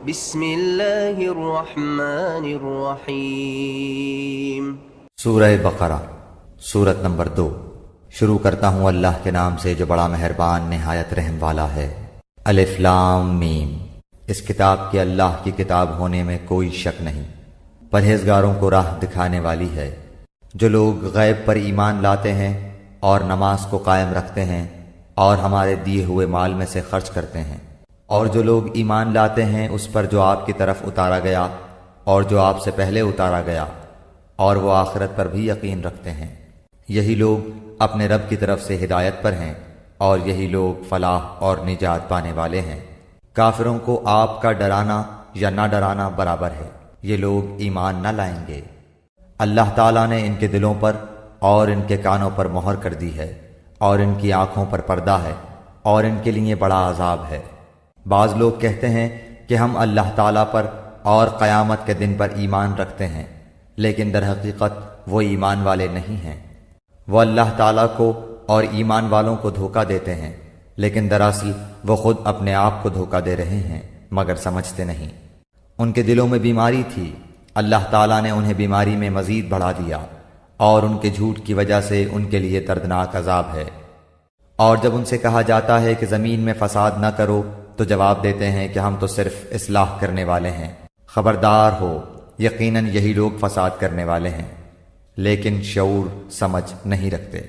بسم اللہ الرحمن الرحیم۔ سورہ بقرہ سورت نمبر 2۔ شروع کرتا ہوں اللہ کے نام سے جو بڑا مہربان نہایت رحم والا ہے۔ الف لام میم۔ اس کتاب کے اللہ کی کتاب ہونے میں کوئی شک نہیں، پرہیزگاروں کو راہ دکھانے والی ہے۔ جو لوگ غیب پر ایمان لاتے ہیں اور نماز کو قائم رکھتے ہیں اور ہمارے دیے ہوئے مال میں سے خرچ کرتے ہیں، اور جو لوگ ایمان لاتے ہیں اس پر جو آپ کی طرف اتارا گیا اور جو آپ سے پہلے اتارا گیا، اور وہ آخرت پر بھی یقین رکھتے ہیں، یہی لوگ اپنے رب کی طرف سے ہدایت پر ہیں، اور یہی لوگ فلاح اور نجات پانے والے ہیں۔ کافروں کو آپ کا ڈرانا یا نہ ڈرانا برابر ہے، یہ لوگ ایمان نہ لائیں گے۔ اللہ تعالیٰ نے ان کے دلوں پر اور ان کے کانوں پر مہر کر دی ہے، اور ان کی آنکھوں پر پردہ ہے، اور ان کے لیے بڑا عذاب ہے۔ بعض لوگ کہتے ہیں کہ ہم اللہ تعالیٰ پر اور قیامت کے دن پر ایمان رکھتے ہیں، لیکن در حقیقت وہ ایمان والے نہیں ہیں۔ وہ اللہ تعالیٰ کو اور ایمان والوں کو دھوکہ دیتے ہیں، لیکن دراصل وہ خود اپنے آپ کو دھوکہ دے رہے ہیں مگر سمجھتے نہیں۔ ان کے دلوں میں بیماری تھی، اللہ تعالیٰ نے انہیں بیماری میں مزید بڑھا دیا، اور ان کے جھوٹ کی وجہ سے ان کے لیے دردناک عذاب ہے۔ اور جب ان سے کہا جاتا ہے کہ زمین میں فساد نہ کرو تو جواب دیتے ہیں کہ ہم تو صرف اصلاح کرنے والے ہیں، خبردار ہو یقیناً یہی لوگ فساد کرنے والے ہیں، لیکن شعور سمجھ نہیں رکھتے۔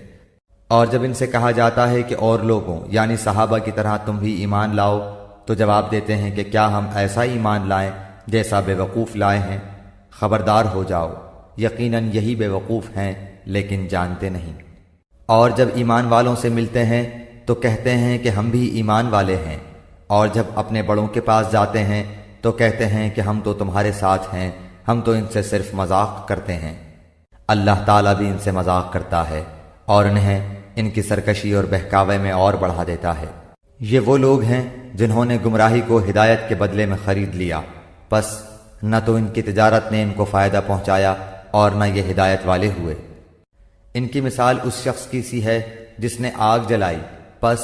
اور جب ان سے کہا جاتا ہے کہ اور لوگوں یعنی صحابہ کی طرح تم بھی ایمان لاؤ تو جواب دیتے ہیں کہ کیا ہم ایسا ایمان لائیں جیسا بے وقوف لائے ہیں؟ خبردار ہو جاؤ یقیناً یہی بے وقوف ہیں لیکن جانتے نہیں۔ اور جب ایمان والوں سے ملتے ہیں تو کہتے ہیں کہ ہم بھی ایمان والے ہیں، اور جب اپنے بڑوں کے پاس جاتے ہیں تو کہتے ہیں کہ ہم تو تمہارے ساتھ ہیں، ہم تو ان سے صرف مذاق کرتے ہیں۔ اللہ تعالیٰ بھی ان سے مذاق کرتا ہے اور انہیں ان کی سرکشی اور بہکاوے میں اور بڑھا دیتا ہے۔ یہ وہ لوگ ہیں جنہوں نے گمراہی کو ہدایت کے بدلے میں خرید لیا، پس نہ تو ان کی تجارت نے ان کو فائدہ پہنچایا اور نہ یہ ہدایت والے ہوئے۔ ان کی مثال اس شخص کی سی ہے جس نے آگ جلائی، پس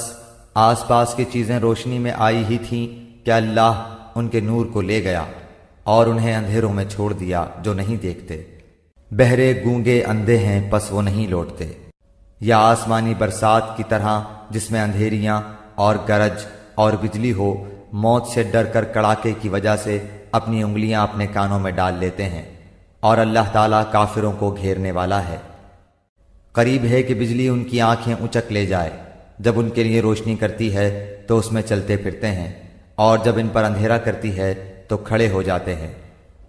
آس پاس کی چیزیں روشنی میں آئی ہی تھیں کہ اللہ ان کے نور کو لے گیا اور انہیں اندھیروں میں چھوڑ دیا جو نہیں دیکھتے۔ بہرے گونگے اندھے ہیں پس وہ نہیں لوٹتے۔ یا آسمانی برسات کی طرح جس میں اندھیریاں اور گرج اور بجلی ہو، موت سے ڈر کر کڑاکے کی وجہ سے اپنی انگلیاں اپنے کانوں میں ڈال لیتے ہیں، اور اللہ تعالیٰ کافروں کو گھیرنے والا ہے۔ قریب ہے کہ بجلی ان کی آنکھیں اچک لے جائے، جب ان کے لیے روشنی کرتی ہے تو اس میں چلتے پھرتے ہیں، اور جب ان پر اندھیرا کرتی ہے تو کھڑے ہو جاتے ہیں۔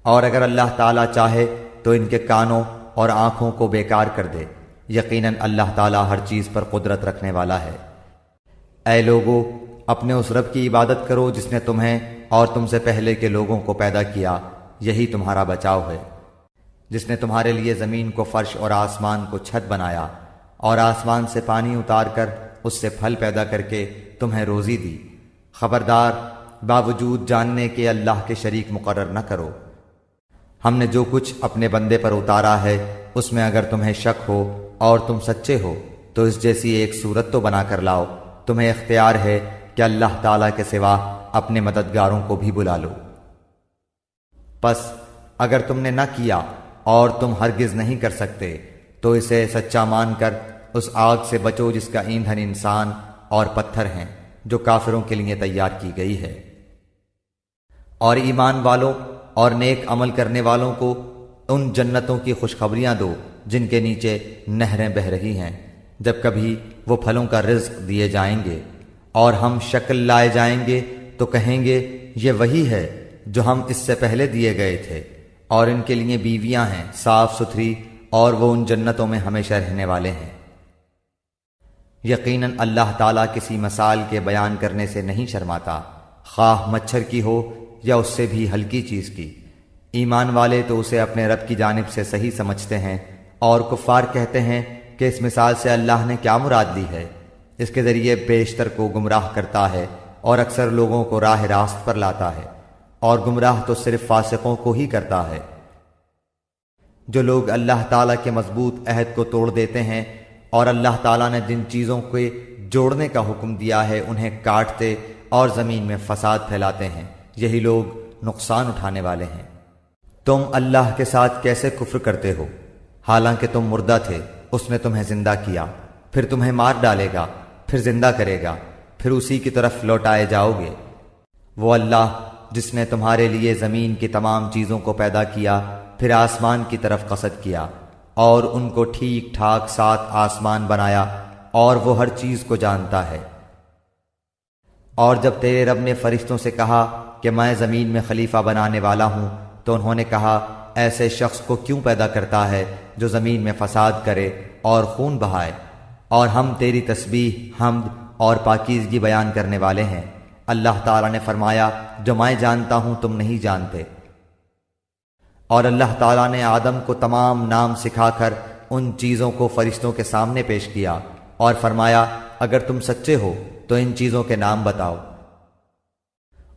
اور اگر اللہ تعالیٰ چاہے تو ان کے کانوں اور آنکھوں کو بیکار کر دے، یقیناً اللہ تعالیٰ ہر چیز پر قدرت رکھنے والا ہے۔ اے لوگو، اپنے اس رب کی عبادت کرو جس نے تمہیں اور تم سے پہلے کے لوگوں کو پیدا کیا، یہی تمہارا بچاؤ ہے۔ جس نے تمہارے لیے زمین کو فرش اور آسمان کو چھت بنایا، اور آسمان سے پانی اتار کر اس سے پھل پیدا کر کے تمہیں روزی دی۔ خبردار باوجود جاننے کے اللہ کے شریک مقرر نہ کرو۔ ہم نے جو کچھ اپنے بندے پر اتارا ہے اس میں اگر تمہیں شک ہو اور تم سچے ہو تو اس جیسی ایک صورت تو بنا کر لاؤ۔ تمہیں اختیار ہے کہ اللہ تعالیٰ کے سوا اپنے مددگاروں کو بھی بلا لو۔ پس اگر تم نے نہ کیا اور تم ہرگز نہیں کر سکتے تو اسے سچا مان کر اس آگ سے بچو جس کا ایندھن انسان اور پتھر ہیں، جو کافروں کے لیے تیار کی گئی ہے۔ اور ایمان والوں اور نیک عمل کرنے والوں کو ان جنتوں کی خوشخبریاں دو جن کے نیچے نہریں بہہ رہی ہیں، جب کبھی وہ پھلوں کا رزق دیے جائیں گے، اور ہم شکل لائے جائیں گے تو کہیں گے یہ وہی ہے جو ہم اس سے پہلے دیے گئے تھے، اور ان کے لیے بیویاں ہیں صاف ستھری، اور وہ ان جنتوں میں ہمیشہ رہنے والے ہیں۔ یقیناً اللہ تعالیٰ کسی مثال کے بیان کرنے سے نہیں شرماتا، خواہ مچھر کی ہو یا اس سے بھی ہلکی چیز کی۔ ایمان والے تو اسے اپنے رب کی جانب سے صحیح سمجھتے ہیں، اور کفار کہتے ہیں کہ اس مثال سے اللہ نے کیا مراد لی ہے؟ اس کے ذریعے بیشتر کو گمراہ کرتا ہے اور اکثر لوگوں کو راہ راست پر لاتا ہے، اور گمراہ تو صرف فاسقوں کو ہی کرتا ہے۔ جو لوگ اللہ تعالیٰ کے مضبوط عہد کو توڑ دیتے ہیں اور اللہ تعالیٰ نے جن چیزوں کے جوڑنے کا حکم دیا ہے انہیں کاٹتے اور زمین میں فساد پھیلاتے ہیں، یہی لوگ نقصان اٹھانے والے ہیں۔ تم اللہ کے ساتھ کیسے کفر کرتے ہو؟ حالانکہ تم مردہ تھے، اس نے تمہیں زندہ کیا، پھر تمہیں مار ڈالے گا، پھر زندہ کرے گا، پھر اسی کی طرف لوٹائے جاؤ گے۔ وہ اللہ جس نے تمہارے لیے زمین کی تمام چیزوں کو پیدا کیا، پھر آسمان کی طرف قصد کیا اور ان کو ٹھیک ٹھاک 7 آسمان بنایا، اور وہ ہر چیز کو جانتا ہے۔ اور جب تیرے رب نے فرشتوں سے کہا کہ میں زمین میں خلیفہ بنانے والا ہوں، تو انہوں نے کہا ایسے شخص کو کیوں پیدا کرتا ہے جو زمین میں فساد کرے اور خون بہائے؟ اور ہم تیری تسبیح، حمد اور پاکیزگی بیان کرنے والے ہیں۔ اللہ تعالیٰ نے فرمایا جو میں جانتا ہوں تم نہیں جانتے۔ اور اللہ تعالیٰ نے آدم کو تمام نام سکھا کر ان چیزوں کو فرشتوں کے سامنے پیش کیا اور فرمایا اگر تم سچے ہو تو ان چیزوں کے نام بتاؤ۔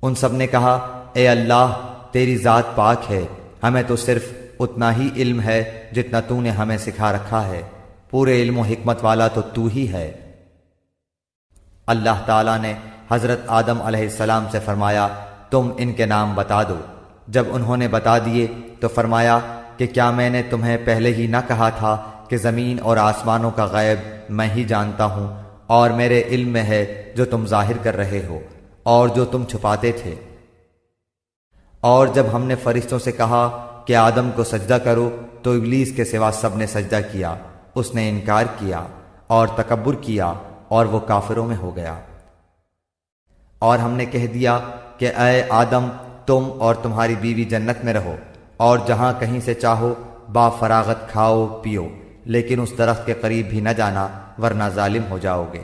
ان سب نے کہا اے اللہ تیری ذات پاک ہے، ہمیں تو صرف اتنا ہی علم ہے جتنا تو نے ہمیں سکھا رکھا ہے، پورے علم و حکمت والا تو تو ہی ہے۔ اللہ تعالیٰ نے حضرت آدم علیہ السلام سے فرمایا تم ان کے نام بتا دو۔ جب انہوں نے بتا دیے تو فرمایا کہ کیا میں نے تمہیں پہلے ہی نہ کہا تھا کہ زمین اور آسمانوں کا غیب میں ہی جانتا ہوں، اور میرے علم میں ہے جو تم ظاہر کر رہے ہو اور جو تم چھپاتے تھے۔ اور جب ہم نے فرشتوں سے کہا کہ آدم کو سجدہ کرو تو ابلیس کے سوا سب نے سجدہ کیا، اس نے انکار کیا اور تکبر کیا اور وہ کافروں میں ہو گیا۔ اور ہم نے کہہ دیا کہ اے آدم تم اور تمہاری بیوی جنت میں رہو اور جہاں کہیں سے چاہو با فراغت کھاؤ پیو، لیکن اس درخت کے قریب بھی نہ جانا ورنہ ظالم ہو جاؤ گے۔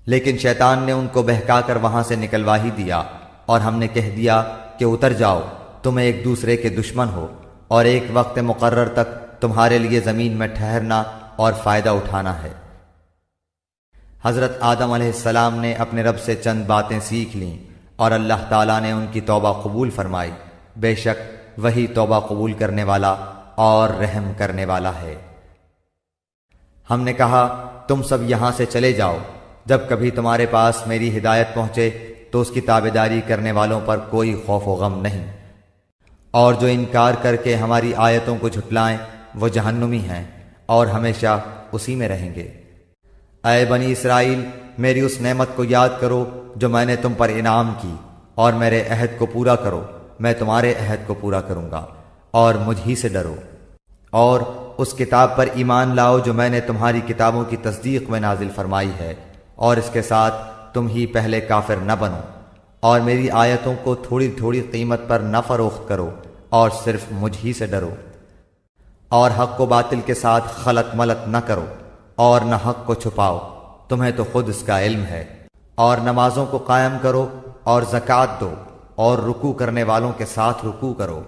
لیکن شیطان نے ان کو بہکا کر وہاں سے نکلوا ہی دیا، اور ہم نے کہہ دیا کہ اتر جاؤ، تم ایک دوسرے کے دشمن ہو، اور ایک وقت مقرر تک تمہارے لیے زمین میں ٹھہرنا اور فائدہ اٹھانا ہے۔ حضرت آدم علیہ السلام نے اپنے رب سے چند باتیں سیکھ لیں اور اللہ تعالیٰ نے ان کی توبہ قبول فرمائی، بے شک وہی توبہ قبول کرنے والا اور رحم کرنے والا ہے۔ ہم نے کہا تم سب یہاں سے چلے جاؤ، جب کبھی تمہارے پاس میری ہدایت پہنچے تو اس کی تابعداری کرنے والوں پر کوئی خوف و غم نہیں، اور جو انکار کر کے ہماری آیتوں کو جھٹلائیں وہ جہنمی ہیں اور ہمیشہ اسی میں رہیں گے۔ اے بنی اسرائیل میری اس نعمت کو یاد کرو جو میں نے تم پر انعام کی، اور میرے عہد کو پورا کرو، میں تمہارے عہد کو پورا کروں گا، اور مجھ ہی سے ڈرو، اور اس کتاب پر ایمان لاؤ جو میں نے تمہاری کتابوں کی تصدیق میں نازل فرمائی ہے، اور اس کے ساتھ تم ہی پہلے کافر نہ بنو، اور میری آیتوں کو تھوڑی تھوڑی قیمت پر نہ فروخت کرو، اور صرف مجھ ہی سے ڈرو، اور حق و باطل کے ساتھ خلط ملط نہ کرو، اور نہ حق کو چھپاؤ، تمہیں تو خود اس کا علم ہے، اور نمازوں کو قائم کرو اور زکوٰۃ دو، اور رکوع کرنے والوں کے ساتھ رکوع کرو۔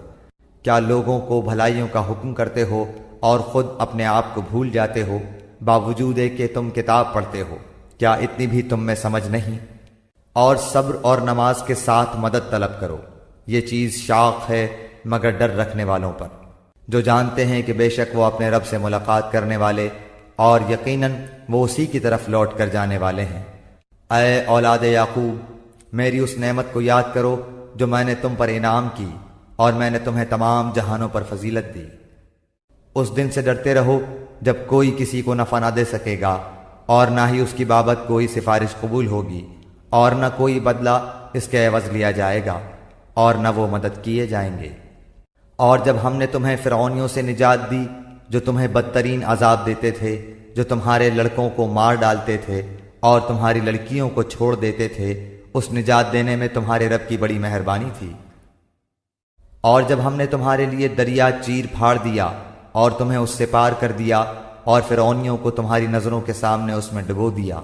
کیا لوگوں کو بھلائیوں کا حکم کرتے ہو اور خود اپنے آپ کو بھول جاتے ہو، باوجود کہ تم کتاب پڑھتے ہو؟ کیا اتنی بھی تم میں سمجھ نہیں؟ اور صبر اور نماز کے ساتھ مدد طلب کرو، یہ چیز شاق ہے مگر ڈر رکھنے والوں پر، جو جانتے ہیں کہ بے شک وہ اپنے رب سے ملاقات کرنے والے اور یقیناً وہ اسی کی طرف لوٹ کر جانے والے ہیں۔ اے اولاد یعقوب میری اس نعمت کو یاد کرو جو میں نے تم پر انعام کی، اور میں نے تمہیں تمام جہانوں پر فضیلت دی۔ اس دن سے ڈرتے رہو جب کوئی کسی کو نفع نہ دے سکے گا، اور نہ ہی اس کی بابت کوئی سفارش قبول ہوگی، اور نہ کوئی بدلہ اس کے عوض لیا جائے گا، اور نہ وہ مدد کیے جائیں گے۔ اور جب ہم نے تمہیں فرعونیوں سے نجات دی جو تمہیں بدترین عذاب دیتے تھے، جو تمہارے لڑکوں کو مار ڈالتے تھے اور تمہاری لڑکیوں کو چھوڑ دیتے تھے، اس نجات دینے میں تمہارے رب کی بڑی مہربانی تھی۔ اور جب ہم نے تمہارے لیے دریا چیر پھاڑ دیا اور تمہیں اس سے پار کر دیا، اور فرعونیوں کو تمہاری نظروں کے سامنے اس میں ڈبو دیا،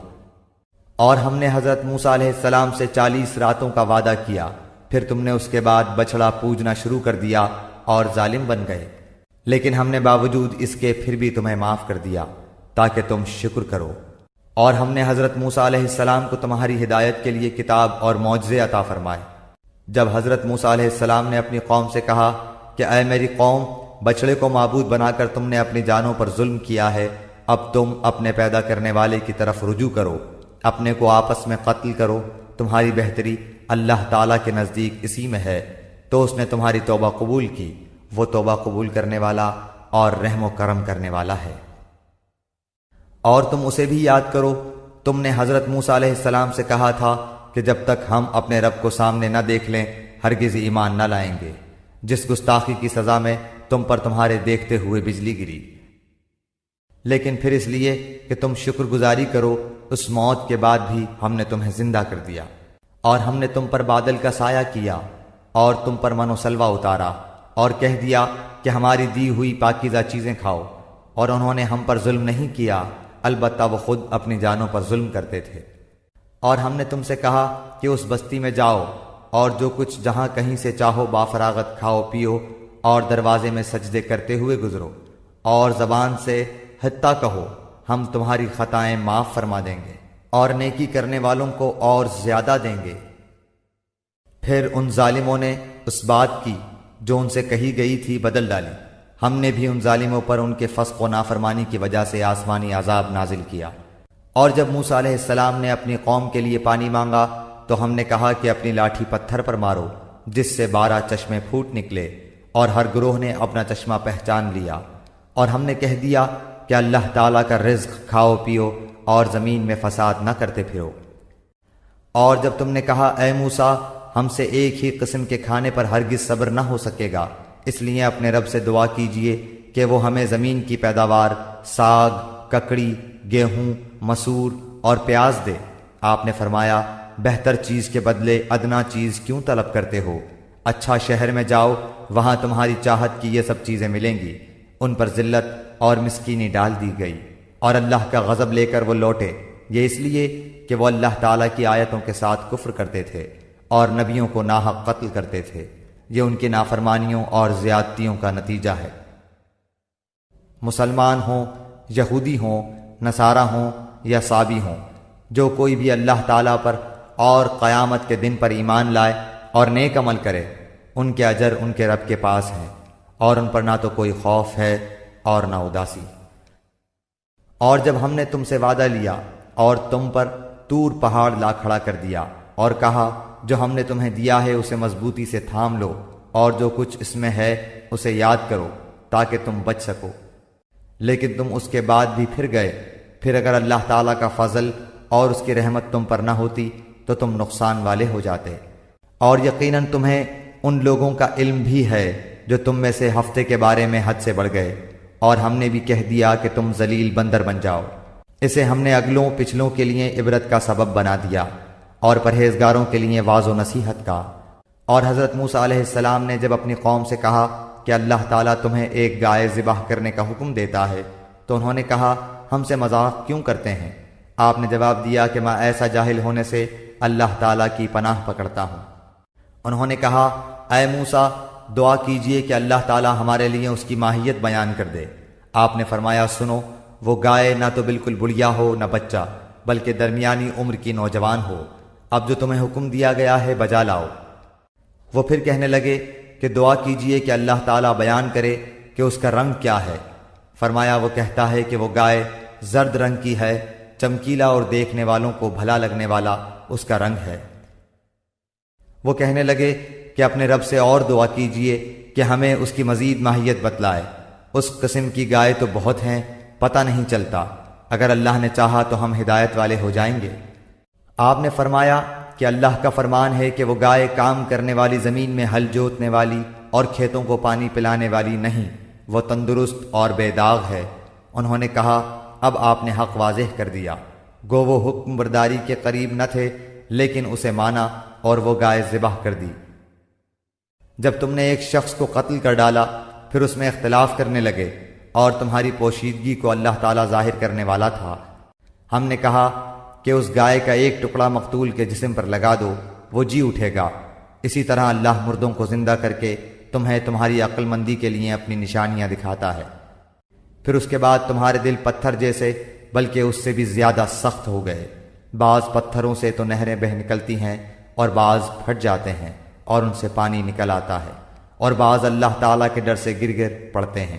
اور ہم نے حضرت موسیٰ علیہ السلام سے 40 راتوں کا وعدہ کیا، پھر تم نے اس کے بعد بچڑا پوجنا شروع کر دیا اور ظالم بن گئے، لیکن ہم نے باوجود اس کے پھر بھی تمہیں معاف کر دیا تاکہ تم شکر کرو۔ اور ہم نے حضرت موسیٰ علیہ السلام کو تمہاری ہدایت کے لیے کتاب اور معجزے عطا فرمائے۔ جب حضرت موسیٰ علیہ السلام نے اپنی قوم سے کہا کہ اے میری قوم، بچڑے کو معبود بنا کر تم نے اپنی جانوں پر ظلم کیا ہے، اب تم اپنے پیدا کرنے والے کی طرف رجوع کرو، اپنے کو آپس میں قتل کرو، تمہاری بہتری اللہ تعالیٰ کے نزدیک اسی میں ہے تو اس نے تمہاری توبہ قبول کی، وہ توبہ قبول کرنے والا اور رحم و کرم کرنے والا ہے۔ اور تم اسے بھی یاد کرو، تم نے حضرت موسیٰ علیہ السلام سے کہا تھا کہ جب تک ہم اپنے رب کو سامنے نہ دیکھ لیں ہرگز ایمان نہ لائیں گے، جس گستاخی کی سزا میں تم پر تمہارے دیکھتے ہوئے بجلی گری۔ لیکن پھر اس لیے کہ تم شکر گزاری کرو، اس موت کے بعد بھی ہم نے تمہیں زندہ کر دیا، اور ہم نے تم پر بادل کا سایہ کیا اور تم پر من و سلوہ اتارا، اور کہہ دیا کہ ہماری دی ہوئی پاکیزہ چیزیں کھاؤ، اور انہوں نے ہم پر ظلم نہیں کیا، البتہ وہ خود اپنی جانوں پر ظلم کرتے تھے۔ اور ہم نے تم سے کہا کہ اس بستی میں جاؤ اور جو کچھ جہاں کہیں سے چاہو بافراغت کھاؤ پیو، اور دروازے میں سجدے کرتے ہوئے گزرو، اور زبان سے حتیٰ کہو ہم تمہاری خطائیں معاف فرما دیں گے اور نیکی کرنے والوں کو اور زیادہ دیں گے۔ پھر ان ظالموں نے اس بات کی جو ان سے کہی گئی تھی بدل ڈالی، ہم نے بھی ان ظالموں پر ان کے فسق و نافرمانی کی وجہ سے آسمانی عذاب نازل کیا۔ اور جب موسیٰ علیہ السلام نے اپنی قوم کے لیے پانی مانگا تو ہم نے کہا کہ اپنی لاٹھی پتھر پر مارو، جس سے 12 چشمے پھوٹ نکلے، اور ہر گروہ نے اپنا چشمہ پہچان لیا، اور ہم نے کہہ دیا کہ اللہ تعالیٰ کا رزق کھاؤ پیو اور زمین میں فساد نہ کرتے پھرو۔ اور جب تم نے کہا اے موسیٰ ہم سے ایک ہی قسم کے کھانے پر ہرگز صبر نہ ہو سکے گا، اس لیے اپنے رب سے دعا کیجئے کہ وہ ہمیں زمین کی پیداوار، ساگ، ککڑی، گیہوں، مسور اور پیاز دے۔ آپ نے فرمایا بہتر چیز کے بدلے ادنا چیز کیوں طلب کرتے ہو؟ اچھا شہر میں جاؤ، وہاں تمہاری چاہت کی یہ سب چیزیں ملیں گی۔ ان پر ذلت اور مسکینی ڈال دی گئی، اور اللہ کا غضب لے کر وہ لوٹے، یہ اس لیے کہ وہ اللہ تعالیٰ کی آیتوں کے ساتھ کفر کرتے تھے اور نبیوں کو ناحق قتل کرتے تھے۔ یہ ان کی نافرمانیوں اور زیادتیوں کا نتیجہ ہے۔ مسلمان ہوں، یہودی ہوں، نصارہ ہوں یا صابی ہوں، جو کوئی بھی اللہ تعالیٰ پر اور قیامت کے دن پر ایمان لائے اور نیک عمل کرے، ان کے اجر ان کے رب کے پاس ہیں، اور ان پر نہ تو کوئی خوف ہے اور نہ اداسی۔ اور جب ہم نے تم سے وعدہ لیا اور تم پر طور پہاڑ لا کھڑا کر دیا اور کہا جو ہم نے تمہیں دیا ہے اسے مضبوطی سے تھام لو، اور جو کچھ اس میں ہے اسے یاد کرو تاکہ تم بچ سکو، لیکن تم اس کے بعد بھی پھر گئے، پھر اگر اللہ تعالیٰ کا فضل اور اس کی رحمت تم پر نہ ہوتی تو تم نقصان والے ہو جاتے۔ اور یقیناً تمہیں ان لوگوں کا علم بھی ہے جو تم میں سے ہفتے کے بارے میں حد سے بڑھ گئے، اور ہم نے بھی کہہ دیا کہ تم ذلیل بندر بن جاؤ۔ اسے ہم نے اگلوں پچھلوں کے لیے عبرت کا سبب بنا دیا اور پرہیزگاروں کے لیے واعظ و نصیحت کا۔ اور حضرت موسیٰ علیہ السلام نے جب اپنی قوم سے کہا کہ اللہ تعالیٰ تمہیں ایک گائے ذبح کرنے کا حکم دیتا ہے تو انہوں نے کہا ہم سے مذاق کیوں کرتے ہیں؟ آپ نے جواب دیا کہ میں ایسا جاہل ہونے سے اللہ تعالیٰ کی پناہ پکڑتا ہوں۔ انہوں نے کہا اے موسیٰ دعا کیجئے کہ اللہ تعالیٰ ہمارے لیے اس کی ماہیت بیان کر دے۔ آپ نے فرمایا سنو، وہ گائے نہ تو بالکل بڑھیا ہو نہ بچہ، بلکہ درمیانی عمر کی نوجوان ہو۔ اب جو تمہیں حکم دیا گیا ہے بجا لاؤ۔ وہ پھر کہنے لگے کہ دعا کیجئے کہ اللہ تعالیٰ بیان کرے کہ اس کا رنگ کیا ہے۔ فرمایا وہ کہتا ہے کہ وہ گائے زرد رنگ کی ہے، چمکیلا اور دیکھنے والوں کو بھلا لگنے والا اس کا رنگ ہے۔ وہ کہنے لگے کہ اپنے رب سے اور دعا کیجئے کہ ہمیں اس کی مزید ماہیت بتلائے، اس قسم کی گائے تو بہت ہیں، پتہ نہیں چلتا، اگر اللہ نے چاہا تو ہم ہدایت والے ہو جائیں گے۔ آپ نے فرمایا کہ اللہ کا فرمان ہے کہ وہ گائے کام کرنے والی زمین میں ہل جوتنے والی اور کھیتوں کو پانی پلانے والی نہیں، وہ تندرست اور بے داغ ہے۔ انہوں نے کہا اب آپ نے حق واضح کر دیا، گو وہ حکم برداری کے قریب نہ تھے لیکن اسے مانا اور وہ گائے ذبح کر دی۔ جب تم نے ایک شخص کو قتل کر ڈالا پھر اس میں اختلاف کرنے لگے اور تمہاری پوشیدگی کو اللہ تعالیٰ ظاہر کرنے والا تھا، ہم نے کہا کہ اس گائے کا ایک ٹکڑا مقتول کے جسم پر لگا دو، وہ جی اٹھے گا۔ اسی طرح اللہ مردوں کو زندہ کر کے تمہیں تمہاری عقل مندی کے لیے اپنی نشانیاں دکھاتا ہے۔ پھر اس کے بعد تمہارے دل پتھر جیسے بلکہ اس سے بھی زیادہ سخت ہو گئے۔ بعض پتھروں سے تو نہریں بہہ نکلتی ہیں اور بعض پھٹ جاتے ہیں اور ان سے پانی نکل آتا ہے، اور بعض اللہ تعالیٰ کے ڈر سے گر گر پڑتے ہیں،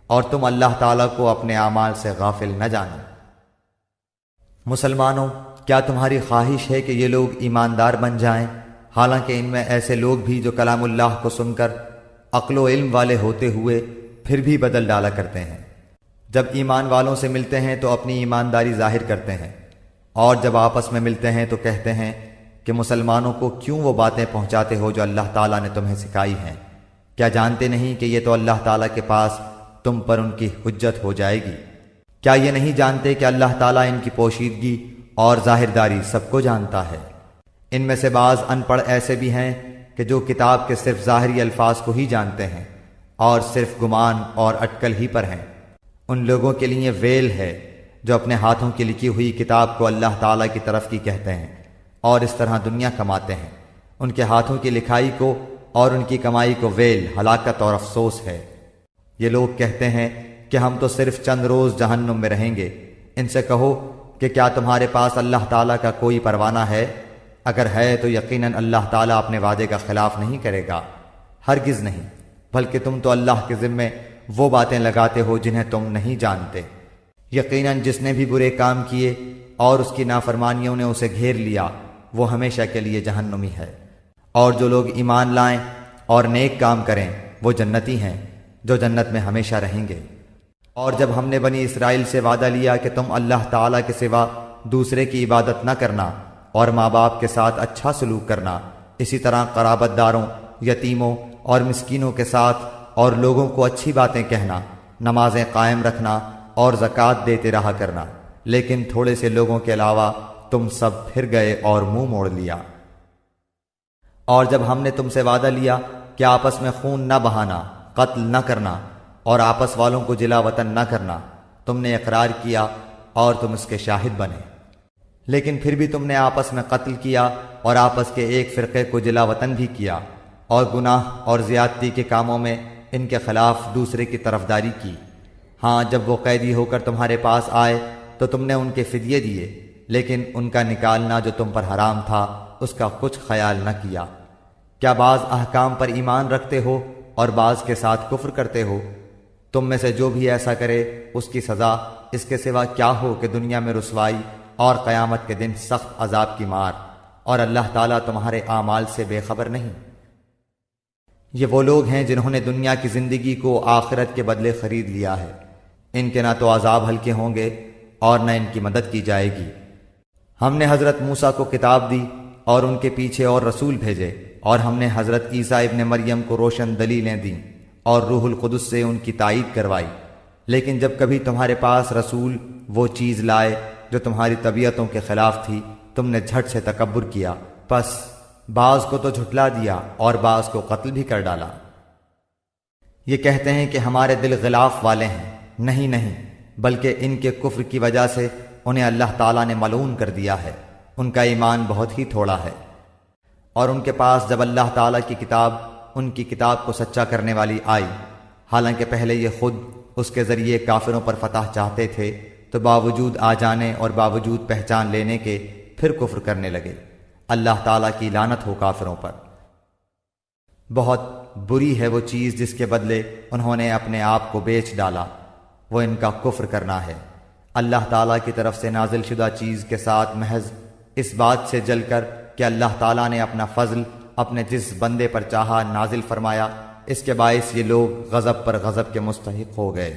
اور تم اللہ تعالیٰ کو اپنے اعمال سے غافل نہ جانو۔ مسلمانوں، کیا تمہاری خواہش ہے کہ یہ لوگ ایماندار بن جائیں؟ حالانکہ ان میں ایسے لوگ بھی جو کلام اللہ کو سن کر عقل و علم والے ہوتے ہوئے پھر بھی بدل ڈالا کرتے ہیں۔ جب ایمان والوں سے ملتے ہیں تو اپنی ایمانداری ظاہر کرتے ہیں، اور جب آپس میں ملتے ہیں تو کہتے ہیں کہ مسلمانوں کو کیوں وہ باتیں پہنچاتے ہو جو اللہ تعالیٰ نے تمہیں سکھائی ہیں؟ کیا جانتے نہیں کہ یہ تو اللہ تعالیٰ کے پاس تم پر ان کی حجت ہو جائے گی؟ کیا یہ نہیں جانتے کہ اللہ تعالیٰ ان کی پوشیدگی اور ظاہرداری سب کو جانتا ہے؟ ان میں سے بعض ان پڑھ ایسے بھی ہیں کہ جو کتاب کے صرف ظاہری الفاظ کو ہی جانتے ہیں اور صرف گمان اور اٹکل ہی پر ہیں۔ ان لوگوں کے لیے ویل ہے جو اپنے ہاتھوں کی لکھی ہوئی کتاب کو اللہ تعالیٰ کی طرف کی کہتے ہیں اور اس طرح دنیا کماتے ہیں۔ ان کے ہاتھوں کی لکھائی کو اور ان کی کمائی کو ویل، ہلاکت اور افسوس ہے۔ یہ لوگ کہتے ہیں کہ ہم تو صرف چند روز جہنم میں رہیں گے۔ ان سے کہو کہ کیا تمہارے پاس اللہ تعالیٰ کا کوئی پروانہ ہے؟ اگر ہے تو یقیناً اللہ تعالیٰ اپنے وعدے کا خلاف نہیں کرے گا، ہرگز نہیں، بلکہ تم تو اللہ کے ذمے وہ باتیں لگاتے ہو جنہیں تم نہیں جانتے۔ یقیناً جس نے بھی برے کام کیے اور اس کی نافرمانیوں نے اسے گھیر لیا، وہ ہمیشہ کے لیے جہنمی ہے۔ اور جو لوگ ایمان لائیں اور نیک کام کریں وہ جنتی ہیں جو جنت میں ہمیشہ رہیں گے۔ اور جب ہم نے بنی اسرائیل سے وعدہ لیا کہ تم اللہ تعالیٰ کے سوا دوسرے کی عبادت نہ کرنا اور ماں باپ کے ساتھ اچھا سلوک کرنا، اسی طرح قرابت داروں، یتیموں اور مسکینوں کے ساتھ اور لوگوں کو اچھی باتیں کہنا، نمازیں قائم رکھنا اور زکوٰۃ دیتے رہا کرنا، لیکن تھوڑے سے لوگوں کے علاوہ تم سب پھر گئے اور منہ موڑ لیا۔ اور جب ہم نے تم سے وعدہ لیا کہ آپس میں خون نہ بہانا، قتل نہ کرنا اور آپس والوں کو جلا وطن نہ کرنا، تم نے اقرار کیا اور تم اس کے شاہد بنے، لیکن پھر بھی تم نے آپس میں قتل کیا اور آپس کے ایک فرقے کو جلا وطن بھی کیا، اور گناہ اور زیادتی کے کاموں میں ان کے خلاف دوسرے کی طرفداری کی۔ ہاں، جب وہ قیدی ہو کر تمہارے پاس آئے تو تم نے ان کے فدیے دیے، لیکن ان کا نکالنا جو تم پر حرام تھا اس کا کچھ خیال نہ کیا۔ کیا بعض احکام پر ایمان رکھتے ہو اور بعض کے ساتھ کفر کرتے ہو؟ تم میں سے جو بھی ایسا کرے اس کی سزا اس کے سوا کیا ہو کہ دنیا میں رسوائی اور قیامت کے دن سخت عذاب کی مار، اور اللہ تعالیٰ تمہارے اعمال سے بے خبر نہیں۔ یہ وہ لوگ ہیں جنہوں نے دنیا کی زندگی کو آخرت کے بدلے خرید لیا ہے، ان کے نہ تو عذاب ہلکے ہوں گے اور نہ ان کی مدد کی جائے گی۔ ہم نے حضرت موسیٰ کو کتاب دی اور ان کے پیچھے اور رسول بھیجے، اور ہم نے حضرت عیسیٰ ابن مریم کو روشن دلیلیں دیں اور روح القدس سے ان کی تائید کروائی، لیکن جب کبھی تمہارے پاس رسول وہ چیز لائے جو تمہاری طبیعتوں کے خلاف تھی، تم نے جھٹ سے تکبر کیا، پس بعض کو تو جھٹلا دیا اور بعض کو قتل بھی کر ڈالا۔ یہ کہتے ہیں کہ ہمارے دل غلاف والے ہیں، نہیں نہیں، بلکہ ان کے کفر کی وجہ سے انہیں اللہ تعالیٰ نے ملعون کر دیا ہے، ان کا ایمان بہت ہی تھوڑا ہے۔ اور ان کے پاس جب اللہ تعالیٰ کی کتاب ان کی کتاب کو سچا کرنے والی آئی، حالانکہ پہلے یہ خود اس کے ذریعے کافروں پر فتح چاہتے تھے، تو باوجود آ جانے اور باوجود پہچان لینے کے پھر کفر کرنے لگے۔ اللہ تعالیٰ کی لعنت ہو کافروں پر۔ بہت بری ہے وہ چیز جس کے بدلے انہوں نے اپنے آپ کو بیچ ڈالا، وہ ان کا کفر کرنا ہے۔ اللہ تعالیٰ کی طرف سے نازل شدہ چیز کے ساتھ محض اس بات سے جل کر کہ اللہ تعالیٰ نے اپنا فضل اپنے جس بندے پر چاہا نازل فرمایا، اس کے باعث یہ لوگ غضب پر غضب کے مستحق ہو گئے،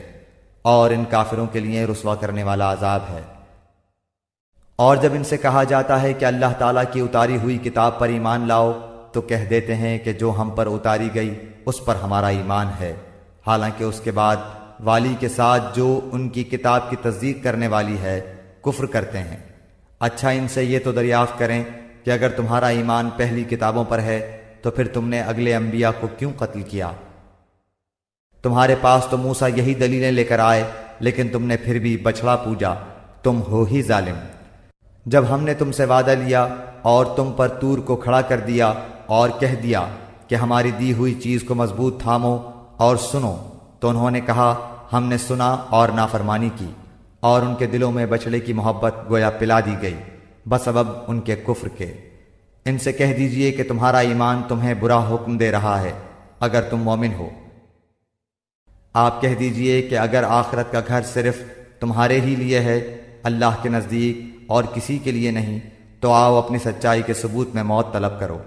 اور ان کافروں کے لیے رسوا کرنے والا عذاب ہے۔ اور جب ان سے کہا جاتا ہے کہ اللہ تعالیٰ کی اتاری ہوئی کتاب پر ایمان لاؤ، تو کہہ دیتے ہیں کہ جو ہم پر اتاری گئی اس پر ہمارا ایمان ہے، حالانکہ اس کے بعد والی کے ساتھ جو ان کی کتاب کی تصدیق کرنے والی ہے کفر کرتے ہیں۔ اچھا، ان سے یہ تو دریافت کریں کہ اگر تمہارا ایمان پہلی کتابوں پر ہے تو پھر تم نے اگلے انبیاء کو کیوں قتل کیا؟ تمہارے پاس تو موسیٰ یہی دلیلیں لے کر آئے، لیکن تم نے پھر بھی بچھڑا پوجا، تم ہو ہی ظالم۔ جب ہم نے تم سے وعدہ لیا اور تم پر طور کو کھڑا کر دیا اور کہہ دیا کہ ہماری دی ہوئی چیز کو مضبوط تھامو اور سنو، تو انہوں نے کہا ہم نے سنا اور نافرمانی کی، اور ان کے دلوں میں بچڑے کی محبت گویا پلا دی گئی بسبب ان کے کفر کے۔ ان سے کہہ دیجئے کہ تمہارا ایمان تمہیں برا حکم دے رہا ہے اگر تم مومن ہو۔ آپ کہہ دیجئے کہ اگر آخرت کا گھر صرف تمہارے ہی لیے ہے، اللہ کے نزدیک اور کسی کے لیے نہیں، تو آؤ اپنی سچائی کے ثبوت میں موت طلب کرو۔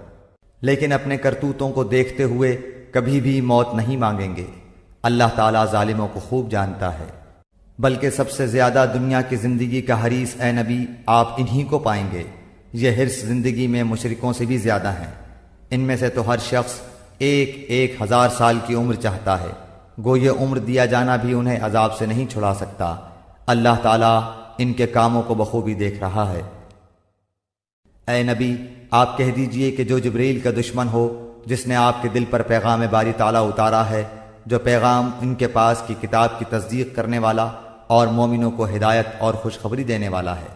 لیکن اپنے کرتوتوں کو دیکھتے ہوئے کبھی بھی موت نہیں مانگیں گے۔ اللہ تعالیٰ ظالموں کو خوب جانتا ہے۔ بلکہ سب سے زیادہ دنیا کی زندگی کا حریص اے نبی آپ انہی کو پائیں گے۔ یہ حرص زندگی میں مشرکوں سے بھی زیادہ ہیں۔ ان میں سے تو ہر شخص 1000 سال کی عمر چاہتا ہے، گو یہ عمر دیا جانا بھی انہیں عذاب سے نہیں چھڑا سکتا۔ اللہ تعالیٰ ان کے کاموں کو بخوبی دیکھ رہا ہے۔ اے نبی آپ کہہ دیجئے کہ جو جبریل کا دشمن ہو، جس نے آپ کے دل پر پیغام باری تعالیٰ اتارا ہے، جو پیغام ان کے پاس کی کتاب کی تصدیق کرنے والا اور مومنوں کو ہدایت اور خوشخبری دینے والا ہے،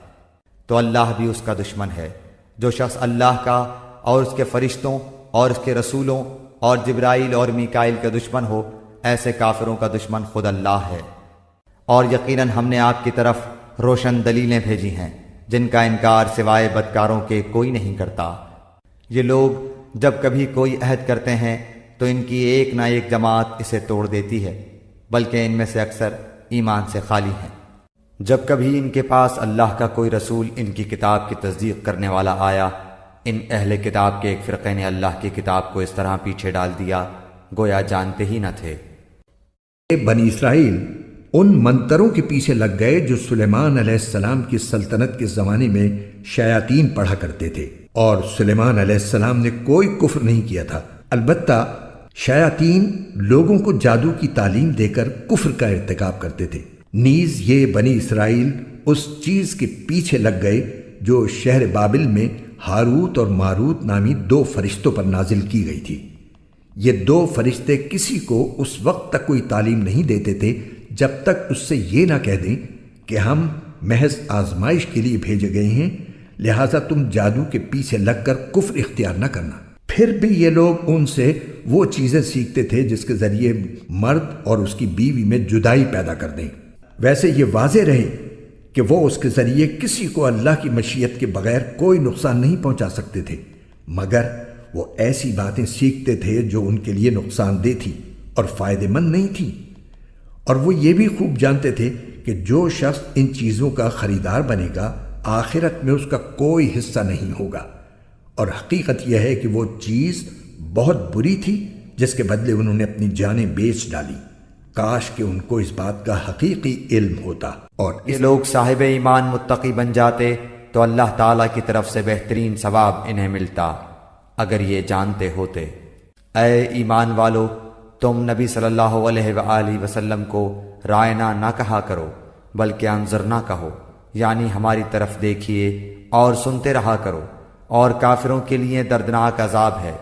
تو اللہ بھی اس کا دشمن ہے۔ جو شخص اللہ کا اور اس کے فرشتوں اور اس کے رسولوں اور جبرائیل اور میکائیل کا دشمن ہو، ایسے کافروں کا دشمن خود اللہ ہے۔ اور یقیناً ہم نے آپ کی طرف روشن دلیلیں بھیجی ہیں جن کا انکار سوائے بدکاروں کے کوئی نہیں کرتا۔ یہ لوگ جب کبھی کوئی عہد کرتے ہیں تو ان کی ایک نہ ایک جماعت اسے توڑ دیتی ہے، بلکہ ان میں سے اکثر ایمان سے خالی ہیں۔ جب کبھی ان کے پاس اللہ کا کوئی رسول ان کی کتاب کی تصدیق کرنے والا آیا، ان اہل کتاب کے ایک فرقے نے اللہ کی کتاب کو اس طرح پیچھے ڈال دیا گویا جانتے ہی نہ تھے۔ بنی اسرائیل ان منتروں کے پیچھے لگ گئے جو سلیمان علیہ السلام کی سلطنت کے زمانے میں شیاطین پڑھا کرتے تھے، اور سلیمان علیہ السلام نے کوئی کفر نہیں کیا تھا۔ البتہ شیاطین لوگوں کو جادو کی تعلیم دے کر کفر کا ارتکاب کرتے تھے۔ نیز یہ بنی اسرائیل اس چیز کے پیچھے لگ گئے جو شہر بابل میں ہاروت اور ماروت نامی 2 فرشتوں پر نازل کی گئی تھی۔ یہ 2 فرشتے کسی کو اس وقت تک کوئی تعلیم نہیں دیتے تھے جب تک اس سے یہ نہ کہہ دیں کہ ہم محض آزمائش کے لیے بھیجے گئے ہیں، لہٰذا تم جادو کے پیچھے لگ کر کفر اختیار نہ کرنا۔ پھر بھی یہ لوگ ان سے وہ چیزیں سیکھتے تھے جس کے ذریعے مرد اور اس کی بیوی میں جدائی پیدا کر دیں۔ ویسے یہ واضح رہے کہ وہ اس کے ذریعے کسی کو اللہ کی مشیت کے بغیر کوئی نقصان نہیں پہنچا سکتے تھے، مگر وہ ایسی باتیں سیکھتے تھے جو ان کے لیے نقصان دہ تھی اور فائدہ مند نہیں تھی۔ اور وہ یہ بھی خوب جانتے تھے کہ جو شخص ان چیزوں کا خریدار بنے گا آخرت میں اس کا کوئی حصہ نہیں ہوگا، اور حقیقت یہ ہے کہ وہ چیز بہت بری تھی جس کے بدلے انہوں نے اپنی جانیں بیچ ڈالی۔ کاش کہ ان کو اس بات کا حقیقی علم ہوتا۔ اور یہ لوگ صاحب ایمان متقی بن جاتے تو اللہ تعالیٰ کی طرف سے بہترین ثواب انہیں ملتا اگر یہ جانتے ہوتے۔ اے ایمان والو، تم نبی صلی اللہ علیہ وآلہ وسلم کو رائنا نہ کہا کرو بلکہ انظرنا کہو، یعنی ہماری طرف دیکھیے اور سنتے رہا کرو، اور کافروں کے لیے دردناک عذاب ہے۔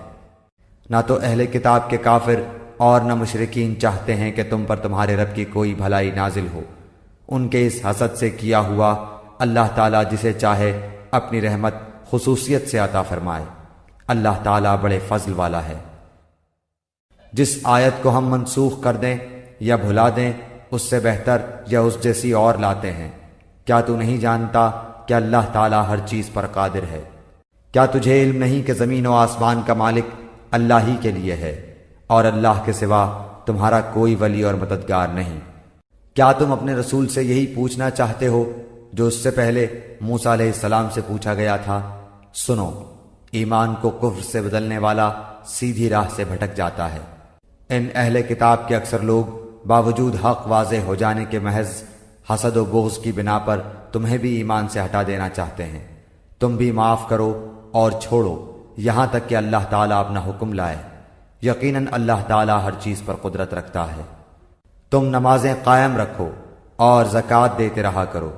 نہ تو اہل کتاب کے کافر اور نہ مشرکین چاہتے ہیں کہ تم پر تمہارے رب کی کوئی بھلائی نازل ہو۔ ان کے اس حسد سے کیا ہوا اللہ تعالیٰ جسے چاہے اپنی رحمت خصوصیت سے عطا فرمائے۔ اللہ تعالیٰ بڑے فضل والا ہے۔ جس آیت کو ہم منسوخ کر دیں یا بھلا دیں اس سے بہتر یا اس جیسی اور لاتے ہیں۔ کیا تو نہیں جانتا کہ اللہ تعالیٰ ہر چیز پر قادر ہے؟ کیا تجھے علم نہیں کہ زمین و آسمان کا مالک اللہ ہی کے لیے ہے، اور اللہ کے سوا تمہارا کوئی ولی اور مددگار نہیں؟ کیا تم اپنے رسول سے یہی پوچھنا چاہتے ہو جو اس سے پہلے موسیٰ علیہ السلام سے پوچھا گیا تھا؟ سنو، ایمان کو کفر سے بدلنے والا سیدھی راہ سے بھٹک جاتا ہے۔ ان اہل کتاب کے اکثر لوگ باوجود حق واضح ہو جانے کے محض حسد و بغض کی بنا پر تمہیں بھی ایمان سے ہٹا دینا چاہتے ہیں۔ تم بھی معاف کرو اور چھوڑو یہاں تک کہ اللہ تعالیٰ اپنا حکم لائے۔ یقیناً اللہ تعالیٰ ہر چیز پر قدرت رکھتا ہے۔ تم نمازیں قائم رکھو اور زکوٰۃ دیتے رہا کرو،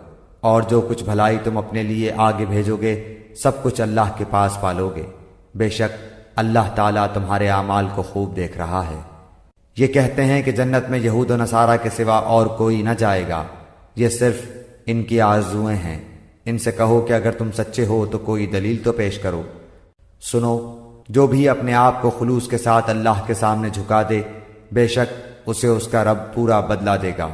اور جو کچھ بھلائی تم اپنے لیے آگے بھیجو گے سب کچھ اللہ کے پاس پالو گے۔ بے شک اللہ تعالیٰ تمہارے اعمال کو خوب دیکھ رہا ہے۔ یہ کہتے ہیں کہ جنت میں یہود و نصارہ کے سوا اور کوئی نہ جائے گا، یہ صرف ان کی آرزوئیں ہیں۔ ان سے کہو کہ اگر تم سچے ہو تو کوئی دلیل تو پیش کرو۔ سنو، جو بھی اپنے آپ کو خلوص کے ساتھ اللہ کے سامنے جھکا دے، بے شک اسے اس کا رب پورا بدلہ دے گا۔